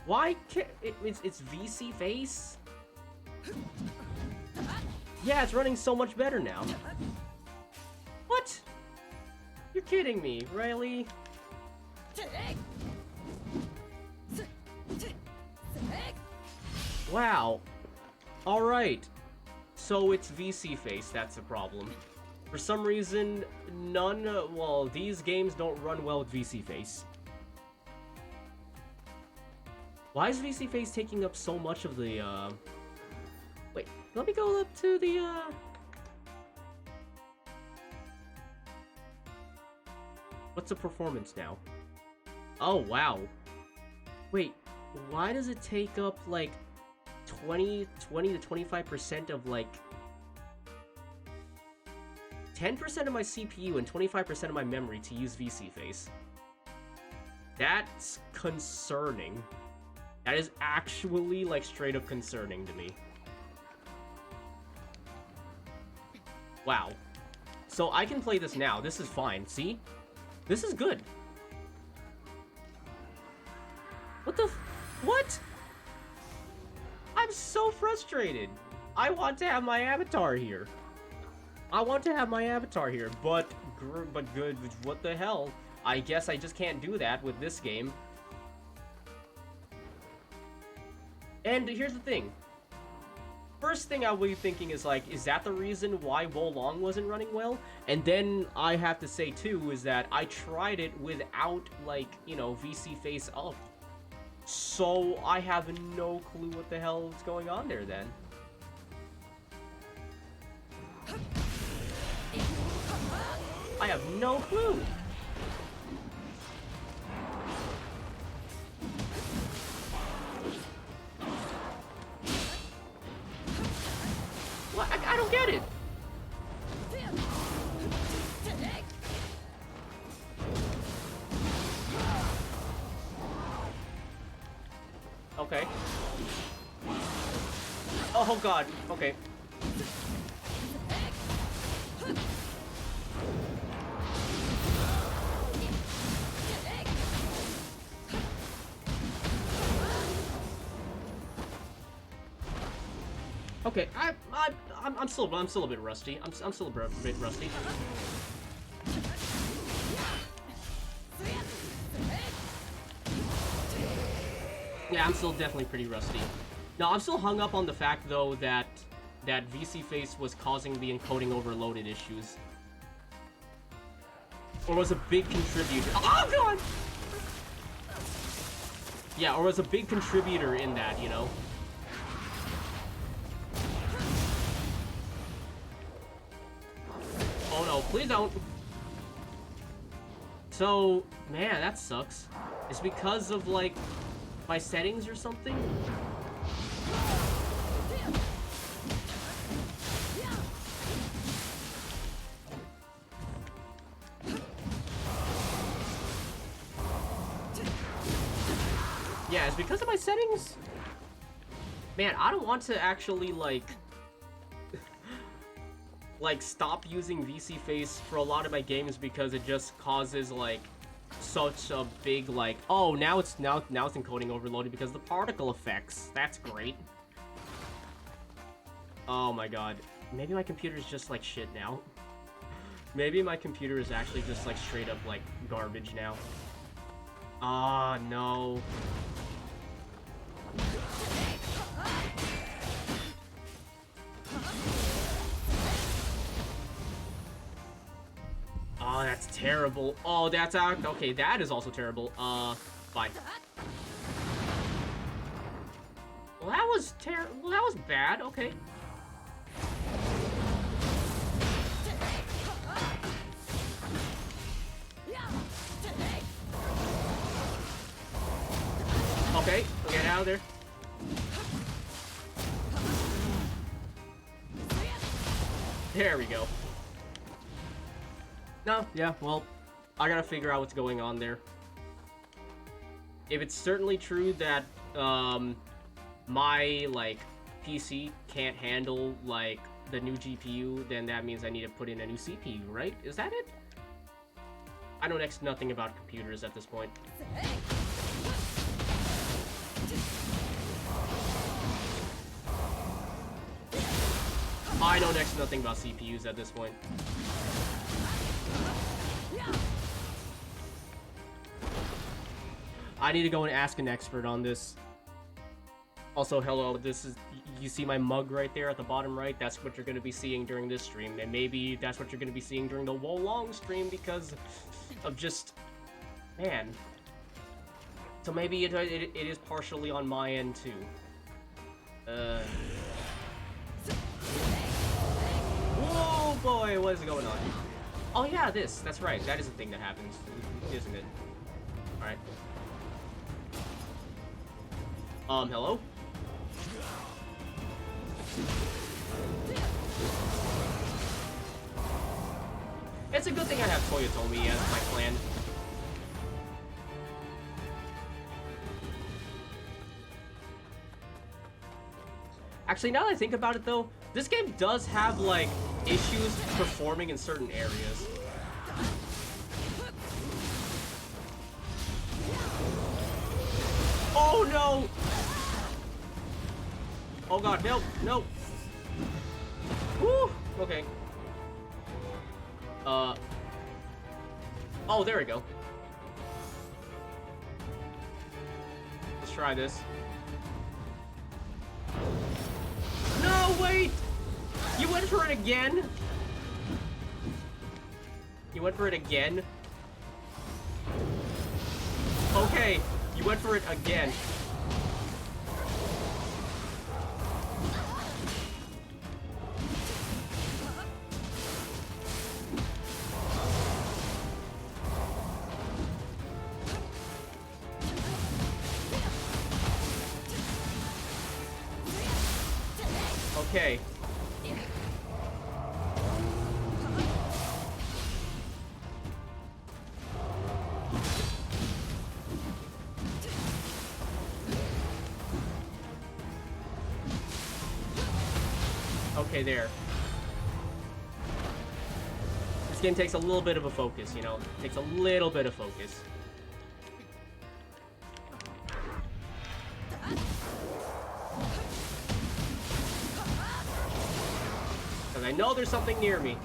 Why can't... It's VSeeFace? Yeah, it's running so much better now. What? You're kidding me, really? Wow. Alright. So it's VSeeFace, that's the problem. For some reason, well, these games don't run well with VSeeFace. Why is VSeeFace taking up so much of the, Wait, let me go up to the, What's the performance now? Oh, wow. Wait, why does it take up, like, 20 to 25% of, like... 10% of my CPU and 25% of my memory to use VSeeFace? That's concerning. That is actually, like, straight up concerning to me. Wow. So I can play this now. This is fine. See? This is good. What the what? I'm so frustrated. I want to have my avatar here. I want to have my avatar here, but good. What the hell? I guess I just can't do that with this game. And here's the thing. First thing I will be thinking is, like, is that the reason why Wolong wasn't running well? And then I have to say, too, is that I tried it without, like, you know, VSeeFace up. So I have no clue what the hell is going on there, then. I have no clue. What? I don't get it. Okay. Oh god. Okay. Okay, I'm still a bit rusty. I'm still a bit rusty. Yeah, I'm still definitely pretty rusty. No, I'm still hung up on the fact though that VSeeFace was causing the encoding overloaded issues, or was a big contributor. Oh god! Yeah, or was a big contributor in that, you know. Oh no, please don't. So, man, that sucks. It's because of, like, my settings or something? Yeah, it's because of my settings? Man, I don't want to actually, like... like, stop using VSeeFace for a lot of my games because it just causes, like, such a big, like, oh, now it's encoding overloaded because of the particle effects. That's great. Oh my god. Maybe my computer's just, like, shit now. Maybe my computer is actually just, like, straight up, like, garbage now. Ah, no. Oh, that's terrible. Oh, that's out. Okay, that is also terrible. Bye. Well, that was well, that was bad. Okay. Okay, get out of there. There we go. No, yeah, well, I gotta figure out what's going on there. If it's certainly true that, my, like, PC can't handle, like, the new GPU, then that means I need to put in a new CPU, right? Is that it? I know next to nothing about computers at this point. I know next to nothing about CPUs at this point. I need to go and ask an expert on this. Also, hello, this is, you see my mug right there at the bottom right? That's what you're going to be seeing during this stream, and maybe that's what you're going to be seeing during the Wolong stream because of just, man. So maybe it is partially on my end too. Whoa, boy, what is going on? Oh yeah, that's right, that is a thing that happens, isn't it? Alright. Hello? It's a good thing I have Toyotomi as my clan. Actually, now that I think about it though, this game does have, like, issues performing in certain areas. Oh no! Oh god, no, no! Woo! Okay. Oh, there we go. Let's try this. No, wait! You went for it again? You went for it again? Okay, you went for it again. Okay. Okay, there. This game takes a little bit of a focus, you know? It takes a little bit of focus. Because I know there's something near me.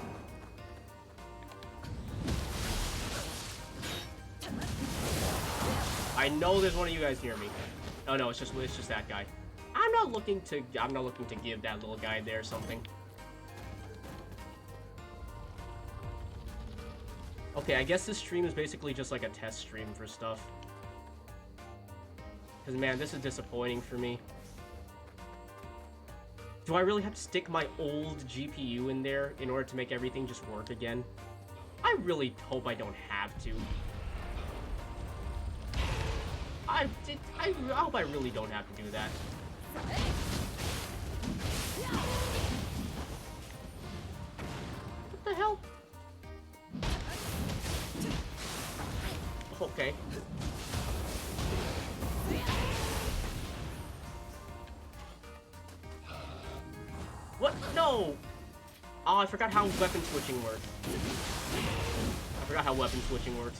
I know there's one of you guys near me. Oh no, it's just that guy. I'm not looking to give that little guy there something. Okay, I guess this stream is basically just like a test stream for stuff. Because man, this is disappointing for me. Do I really have to stick my old GPU in there in order to make everything just work again? I really hope I don't have to. I hope I really don't have to do that. What the hell? Okay. What? No! Oh, I forgot how weapon switching works.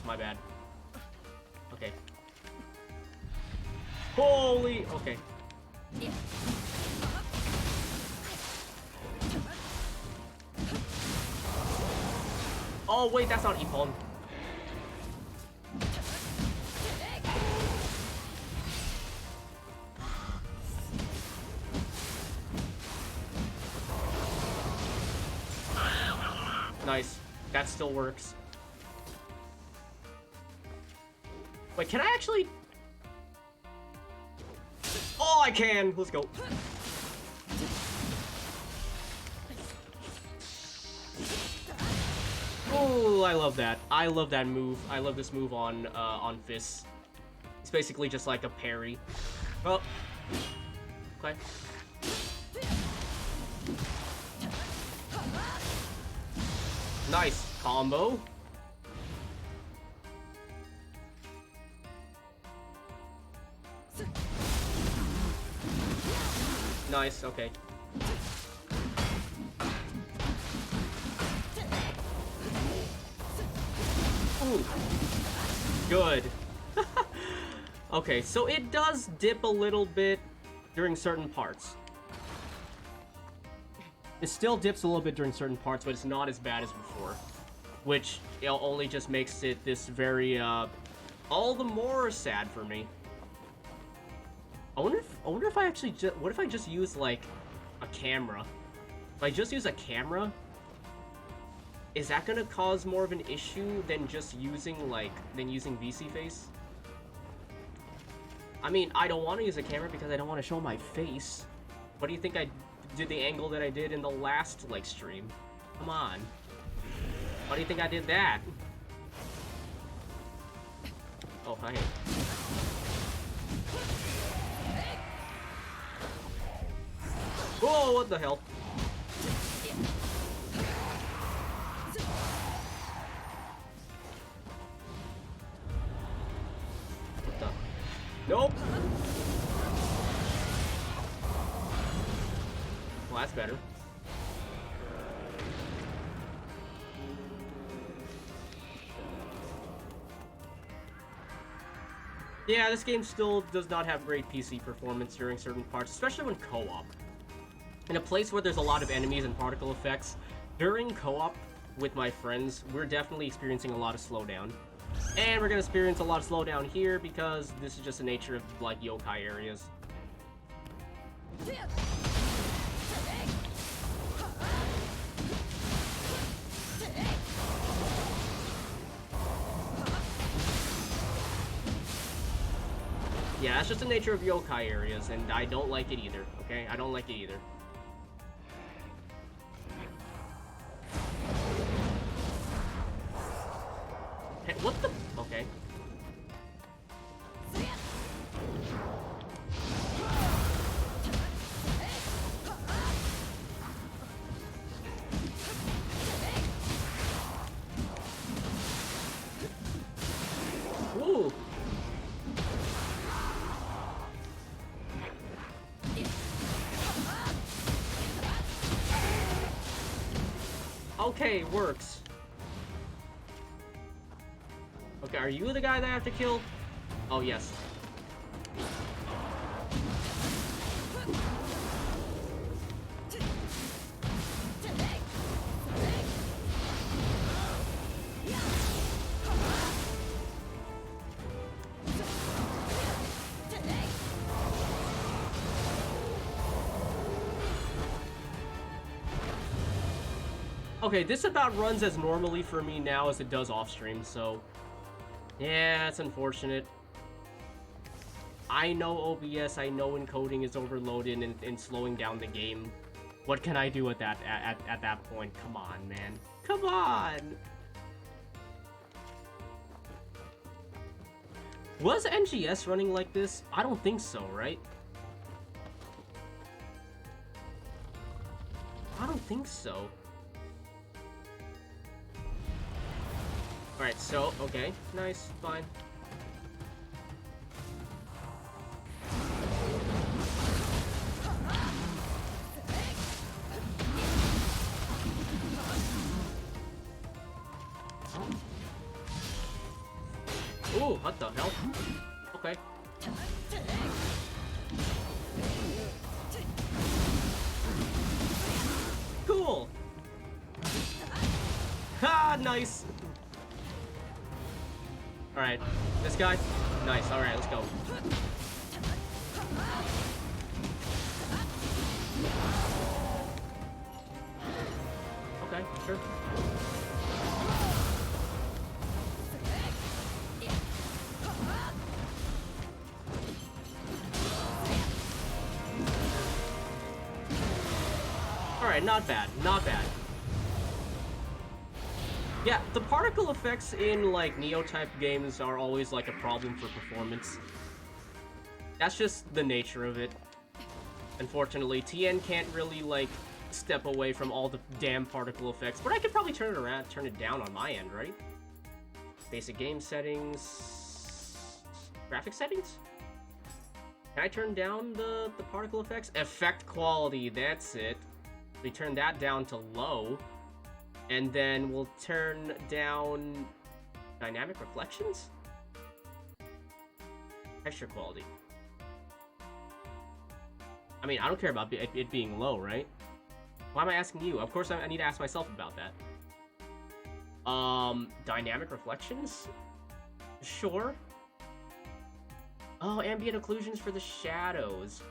My bad. Okay. Holy... Okay. Oh, wait, that's not Ippon. Nice. That still works. Wait, can I actually... Oh, I can! Let's go. Oh, I love that. I love that move. I love this move on fists. It's basically just like a parry. Oh. Okay. Nice combo. Nice, okay. Ooh. Good. Okay, so it does dip a little bit during certain parts. It still dips a little bit during certain parts, but it's not as bad as before. Which, you know, only just makes it this very, all the more sad for me. I wonder if I actually what if I just use like a camera? If I just use a camera, is that gonna cause more of an issue than just using using VSeeFace? I mean, I don't want to use a camera because I don't want to show my face. What do you think I did the angle that I did in the last like stream? Come on. Why do you think I did that? Oh, hi. Whoa, what the hell? What the? Nope! Well, that's better. Yeah, this game still does not have great PC performance during certain parts, especially when co-op. In a place where there's a lot of enemies and particle effects, during co-op with my friends, we're definitely experiencing a lot of slowdown. And we're gonna experience a lot of slowdown here because this is just the nature of, like, yokai areas. Yeah, that's just the nature of yokai areas, and I don't like it either, okay? I don't like it either. Hey, what the? Okay. Ooh. Okay, works. Okay, are you the guy that I have to kill? Oh, yes. Okay, this about runs as normally for me now as it does off stream, so yeah, it's unfortunate. I know OBS, I know encoding is overloaded and slowing down the game. What can I do at that point? Come on, man. Come on! Was NGS running like this? I don't think so, right? I don't think so. Alright, so, okay. Nice, fine. Ooh, what the hell? Okay. Cool! Ha! Nice! Alright, this guy? Nice, alright, let's go. Okay, sure. Alright, not bad, not bad. Yeah, the particle effects in, like, Neo-type games are always, like, a problem for performance. That's just the nature of it. Unfortunately, TN can't really, like, step away from all the damn particle effects, but I could probably turn it around, turn it down on my end, right? Basic game settings... Graphic settings? Can I turn down the particle effects? Effect quality, that's it. We turn that down to low. And then we'll turn down dynamic reflections? Texture quality. I mean, I don't care about it being low, right? Why am I asking you? Of course I need to ask myself about that. Dynamic reflections? Sure. Oh, ambient occlusions for the shadows.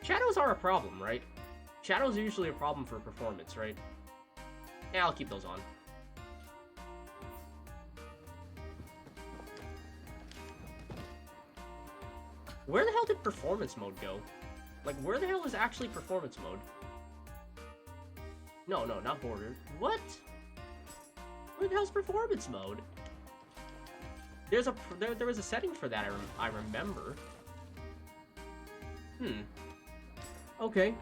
Shadows are a problem, right? Shadows are usually a problem for performance, right? Yeah, I'll keep those on. Where the hell did performance mode go? Like, where the hell is actually performance mode? No, not border. What? Where the hell's performance mode? There was a setting for that, I remember. Okay.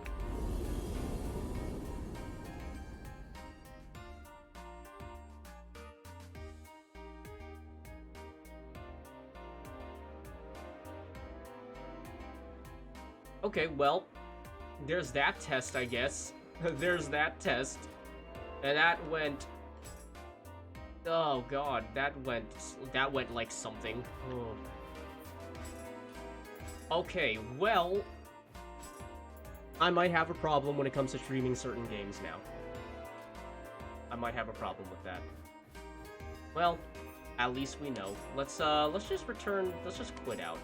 Okay, well, there's that test, I guess. There's that test. And that went... Oh god, that went like something. Oh. Okay, well... I might have a problem when it comes to streaming certain games now. I might have a problem with that. Well, at least we know. Let's just quit out.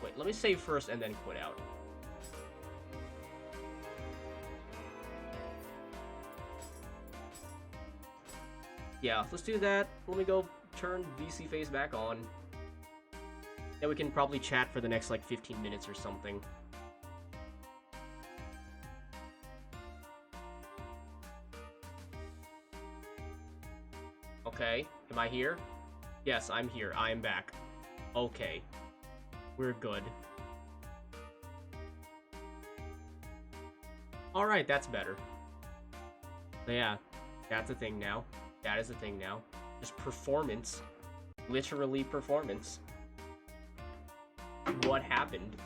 Wait, let me save first and then quit out. Yeah, let's do that. Let me go turn VSeeFace back on. Then we can probably chat for the next, like, 15 minutes or something. Okay, am I here? Yes, I'm here. I am back. Okay. We're good. Alright, that's better. But yeah, that's a thing now. That is a thing now. Just performance. Literally performance. What happened?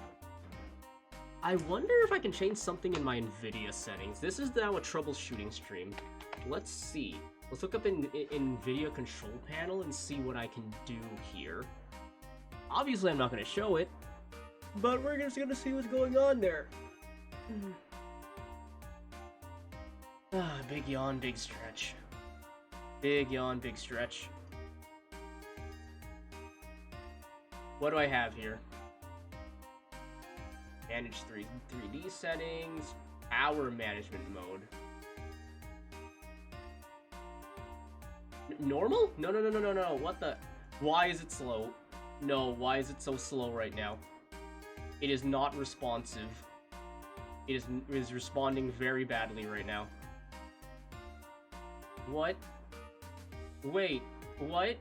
I wonder if I can change something in my NVIDIA settings. This is now a troubleshooting stream. Let's see. Let's look up in NVIDIA control panel and see what I can do here. Obviously, I'm not going to show it, but we're just going to see what's going on there. Big yawn, big stretch. Big yawn, big stretch. What do I have here? Manage 3D settings, power management mode. Normal? No. What the? Why is it slow? No, why is it so slow right now? It is not responsive. It is responding very badly right now. What? Wait, what?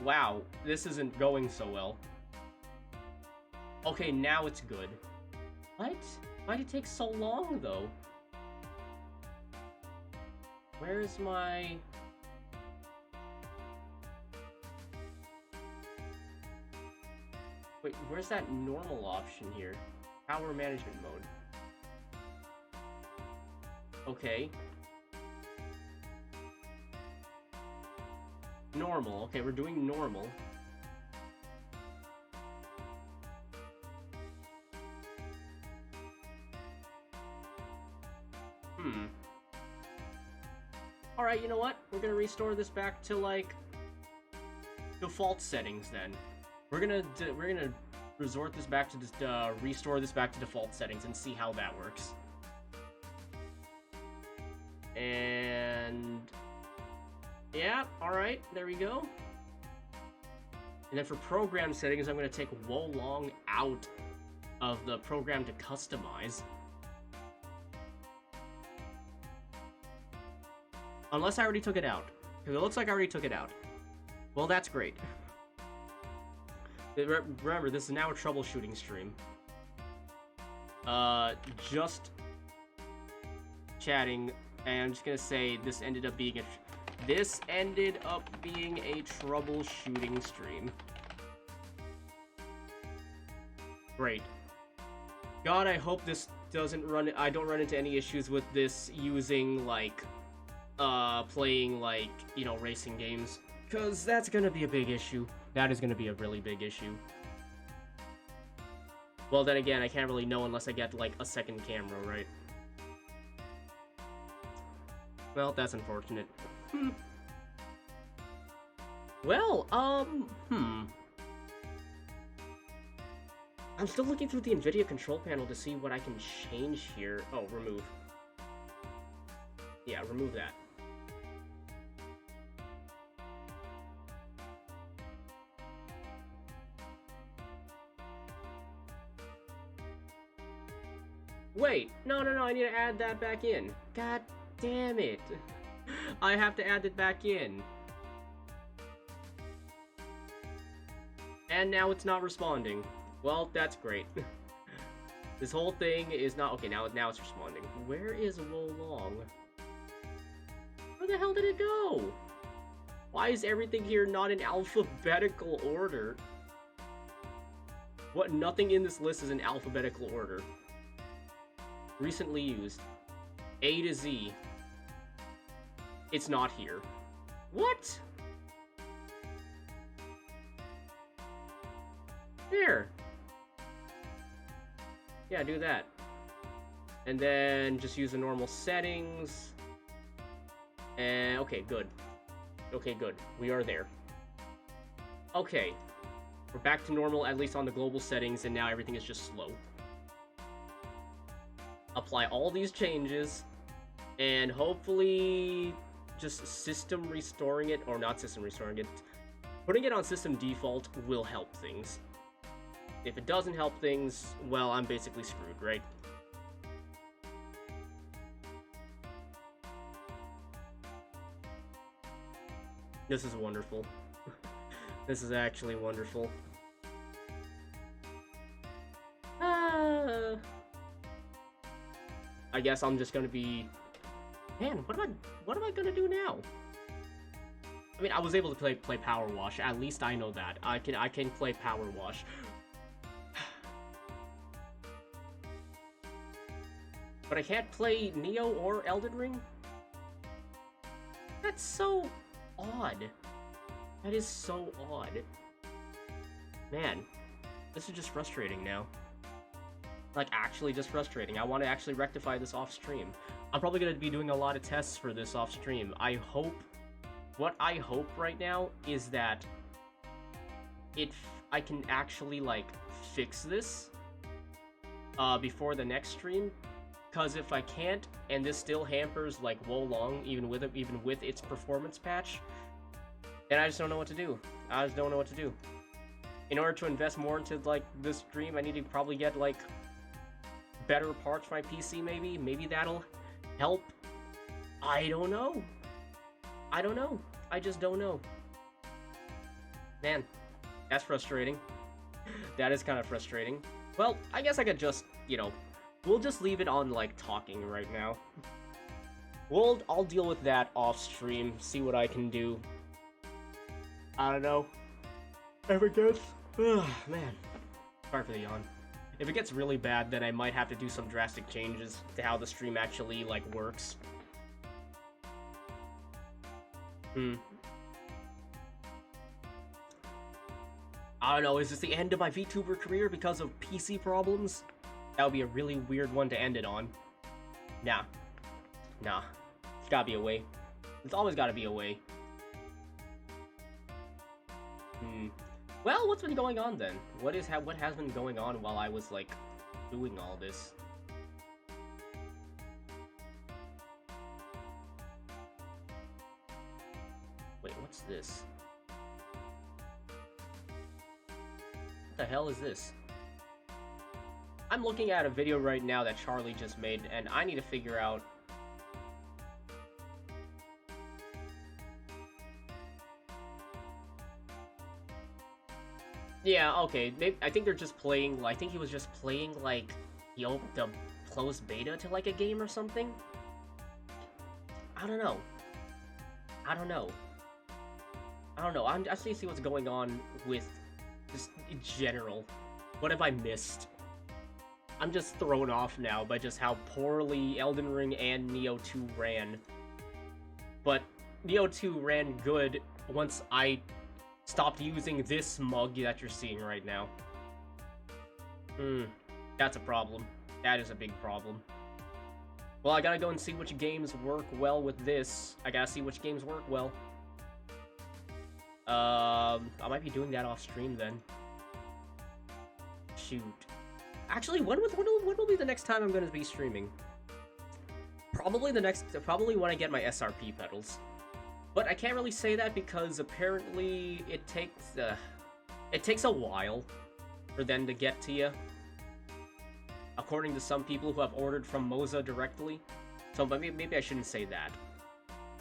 Wow, this isn't going so well. Okay, now it's good. What? Why'd it take so long, though? Where's my... Wait, where's that normal option here? Power management mode. Okay. Normal. Okay, we're doing normal. Alright, you know what? We're gonna restore this back to, like, default settings, then. We're gonna resort this back to restore this back to default settings and see how that works. And... yeah, alright, there we go. And then for program settings, I'm gonna take Wolong out of the program to customize. Unless I already took it out. Because it looks like I already took it out. Well, that's great. Remember, this is now a troubleshooting stream. Just chatting, and I'm just gonna say this ended up being a troubleshooting stream. Great. God, I hope this I don't run into any issues with this using, like, playing, like, you know, racing games. Because that's gonna be a big issue. That is gonna be a really big issue. Well, then again, I can't really know unless I get, like, a second camera, right? Well, that's unfortunate. Well, I'm still looking through the NVIDIA control panel to see what I can change here. Oh, remove. Yeah, remove that. Wait, no, I need to add that back in. God damn it. I have to add it back in. And now it's not responding. Well, that's great. This whole thing is not... Okay, now it's responding. Where is Wolong? Where the hell did it go? Why is everything here not in alphabetical order? What? Nothing in this list is in alphabetical order. Recently used. A to Z. It's not here. What? There. Yeah, do that. And then just use the normal settings. And okay, good. Okay, good. We are there. Okay. We're back to normal, at least on the global settings, and now everything is just slow. Apply all these changes, and hopefully just system restoring it, or not system restoring it, putting it on system default will help things. If it doesn't help things, well, I'm basically screwed, right? This is wonderful. This is actually wonderful. I guess I'm just gonna be... Man, what am I gonna do now? I mean, I was able to play Power Wash. At least I know that. I can play Power Wash. But I can't play Neo or Elden Ring? That's so odd. That is so odd. Man, this is just frustrating now. Like, actually just frustrating. I want to actually rectify this off-stream. I'm probably going to be doing a lot of tests for this off-stream. What I hope right now is that I can actually, like, fix this before the next stream. Because if I can't, and this still hampers, like, Wolong, even with its performance patch, then I just don't know what to do. I just don't know what to do. In order to invest more into, like, this stream, I need to probably get, like, better parts for my PC, maybe? Maybe that'll help? I don't know. I don't know. I just don't know. Man, that's frustrating. That is kind of frustrating. Well, I guess I could just, you know, we'll just leave it on, like, talking right now. I'll deal with that off stream, see what I can do. I don't know. If it gets... man. Sorry for the yawn. If it gets really bad, then I might have to do some drastic changes to how the stream actually, like, works. I don't know, is this the end of my VTuber career because of PC problems? That would be a really weird one to end it on. Nah. Nah. There's gotta be a way. There's always gotta be a way. Well, what's been going on then? What has been going on while I was, like, doing all this? Wait, what's this? What the hell is this? I'm looking at a video right now that Charlie just made, and I need to figure out... Yeah, okay, I think they're just playing, I think he was just playing, like, the closed beta to, like, a game or something? I don't know. I don't know. I just need to see what's going on with, just in general. What have I missed? I'm just thrown off now by just how poorly Elden Ring and Neo 2 ran. But Neo 2 ran good once I stopped using this mug that you're seeing right now. That's a problem. That is a big problem. Well, I gotta go and see which games work well with this. I gotta see which games work well. I might be doing that off stream then. Shoot. Actually, when will be the next time I'm going to be streaming? Probably when I get my SRP pedals. But I can't really say that because apparently it takes a while for them to get to you. According to some people who have ordered from Moza directly. So maybe I shouldn't say that.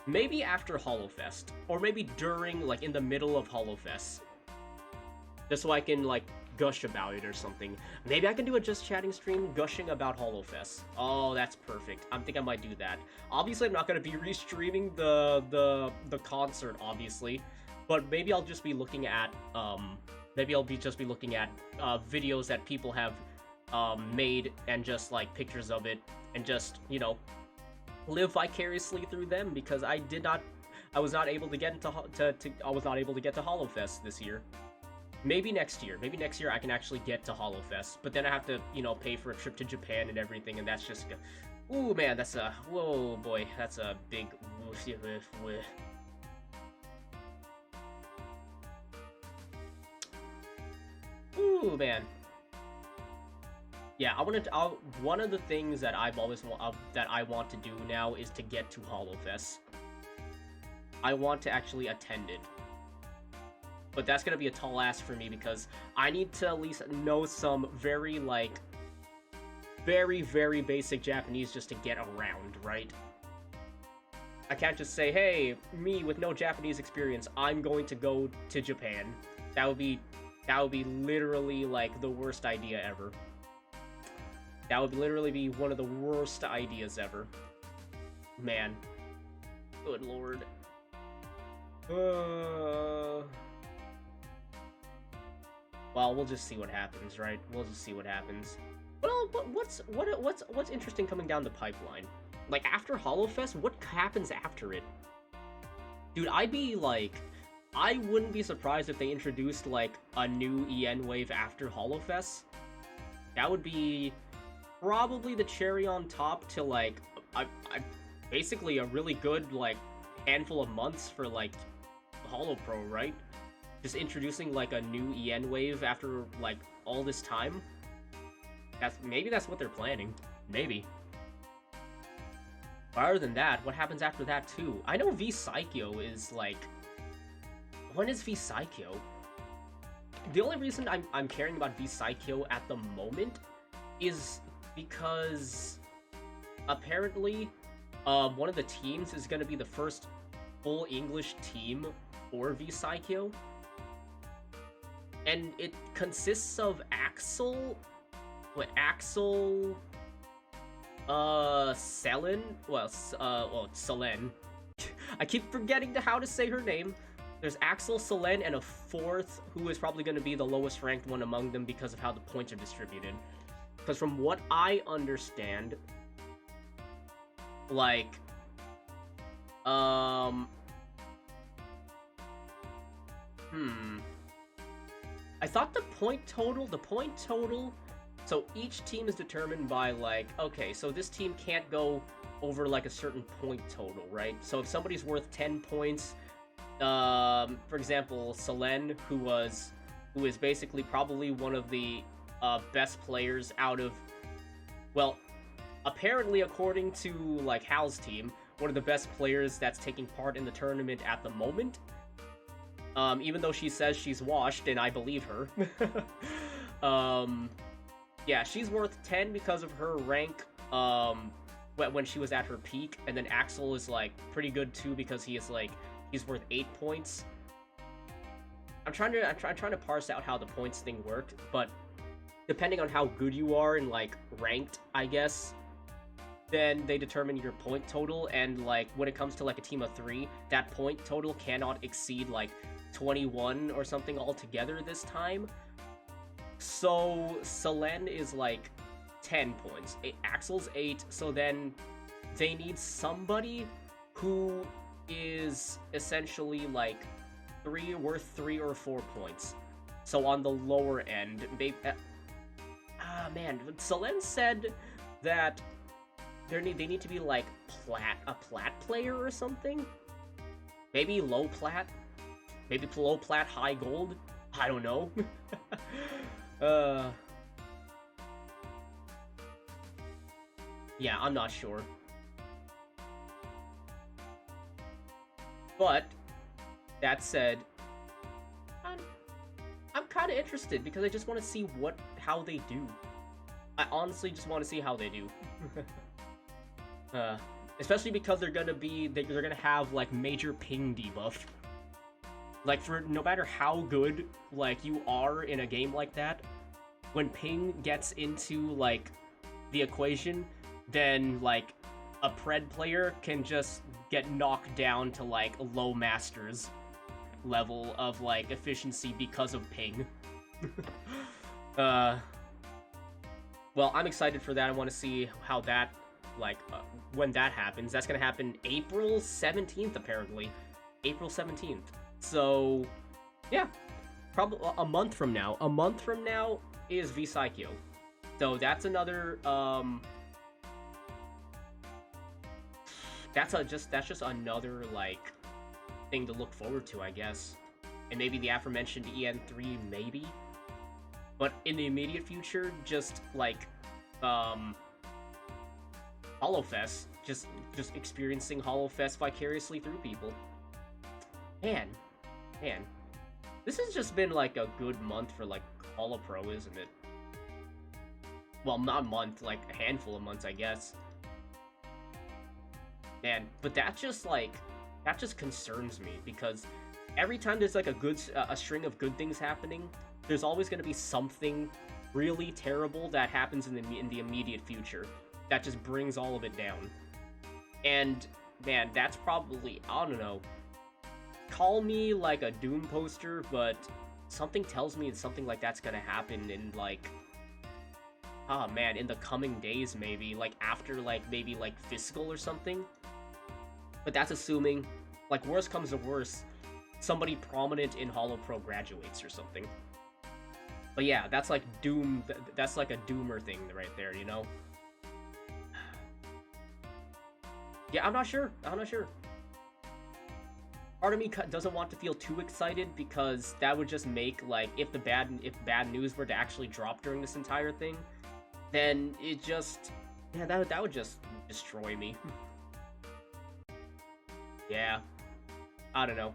Maybe after HoloFest. Or maybe during, like, in the middle of HoloFest. Just so I can, like, gush about it or something. Maybe I can do a just chatting stream gushing about HoloFest. Oh, that's perfect. I think I might do that. Obviously, I'm not going to be restreaming the concert, obviously. But maybe I'll just be looking at, videos that people have made and just, like, pictures of it. And just, you know, live vicariously through them because I was not able to get to HoloFest this year. Maybe next year I can actually get to HoloFest, but then I have to, you know, pay for a trip to Japan and everything, and that's just, ooh man, that's a, whoa boy, that's a big, ooh man. Yeah, one of the things that I want to do now is to get to HoloFest. I want to actually attend it. But that's gonna be a tall ask for me because I need to at least know some very, very basic Japanese just to get around, right? I can't just say, hey, me with no Japanese experience, I'm going to go to Japan. That would be literally, like, the worst idea ever. That would literally be one of the worst ideas ever. Man. Good lord. Well, we'll just see what happens, right? We'll just see what happens. Well, what's interesting coming down the pipeline? Like, after HoloFest, what happens after it? Dude, I wouldn't be surprised if they introduced, like, a new EN wave after HoloFest. That would be probably the cherry on top to, like, basically a really good, like, handful of months for, like, HoloPro, right? Just introducing, like, a new EN wave after, like, all this time. Maybe that's what they're planning. Maybe. But other than that, what happens after that, too? I know V-Psycho is, like... When is V-Psycho? The only reason I'm caring about V-Psycho at the moment is because apparently one of the teams is going to be the first full English team for V-Psycho. And it consists of Axel, Selen, Selen. I keep forgetting how to say her name. There's Axel, Selen, and a fourth who is probably going to be the lowest ranked one among them because of how the points are distributed. Because from what I understand, like, I thought the point total, so each team is determined by, like, okay, so this team can't go over, like, a certain point total, right? So if somebody's worth 10 points, for example, Selen, who is basically probably one of the best players out of, well, apparently according to, like, Hal's team, one of the best players that's taking part in the tournament at the moment. Even though she says she's washed, and I believe her. Yeah, she's worth 10 because of her rank, when she was at her peak, and then Axel is, like, pretty good too because he's worth 8 points. I'm trying to parse out how the points thing worked, but depending on how good you are and, like, ranked, I guess, then they determine your point total, and, like, when it comes to, like, a team of 3, that point total cannot exceed, like, 21 or something altogether this time. So Selen is, like, 10 points. Axel's 8, so then they need somebody who is essentially, like, worth 3 or 4 points. So on the lower end, man, Selen said that they need to be, like, a plat player or something? Maybe low plat? Maybe low plat, high gold? I don't know. Yeah, I'm not sure. But, that said, I'm kind of interested because I just want to see how they do. I honestly just want to see how they do. Especially because they're gonna have like major ping debuff. Like for no matter how good like you are in a game like that, when ping gets into like the equation, then like a pred player can just get knocked down to like low masters level of like efficiency because of ping. Well, I'm excited for that. I want to see how that like when that happens. That's gonna happen April 17th apparently. April 17th. So yeah, probably a month from now. A month from now is VSeeFace. So that's another that's just another like thing to look forward to, I guess. And maybe the aforementioned EN3, maybe. But in the immediate future, just like HoloFest, just experiencing HoloFest vicariously through people. Man, this has just been like a good month for like HoloPro, isn't it? Well, not a month, like a handful of months, I guess. Man, but that just concerns me because every time there's like a string of good things happening, there's always going to be something really terrible that happens in the immediate future that just brings all of it down. And man, that's probably, I don't know, call me like a doom poster, but something tells me something like that's going to happen in like, oh man, in the coming days, maybe like after like maybe like fiscal or something. But that's assuming, like, worst comes to worst, somebody prominent in HoloPro graduates or something. But yeah, that's like doom. That's like a doomer thing right there, you know. Yeah, I'm not sure. Part of me doesn't want to feel too excited because that would just make like if bad news were to actually drop during this entire thing, then it just that would just destroy me. Yeah, I don't know.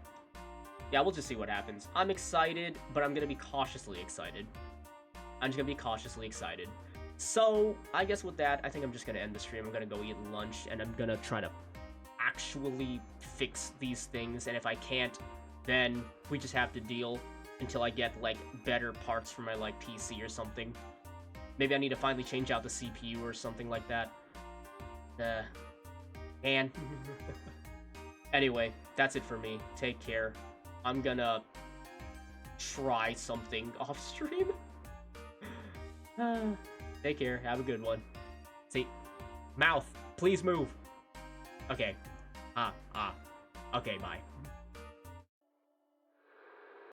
Yeah, we'll just see what happens. I'm excited, but I'm gonna be cautiously excited. I'm just gonna be cautiously excited. So, I guess with that, I think I'm just gonna end the stream. I'm gonna go eat lunch, and I'm gonna try to actually fix these things, and if I can't, then we just have to deal until I get, like, better parts for my, like, PC or something. Maybe I need to finally change out the CPU or something like that. And... Anyway, that's it for me. Take care. I'm gonna try something off stream. Take care. Have a good one. See, mouth, please move. Okay. Okay, bye.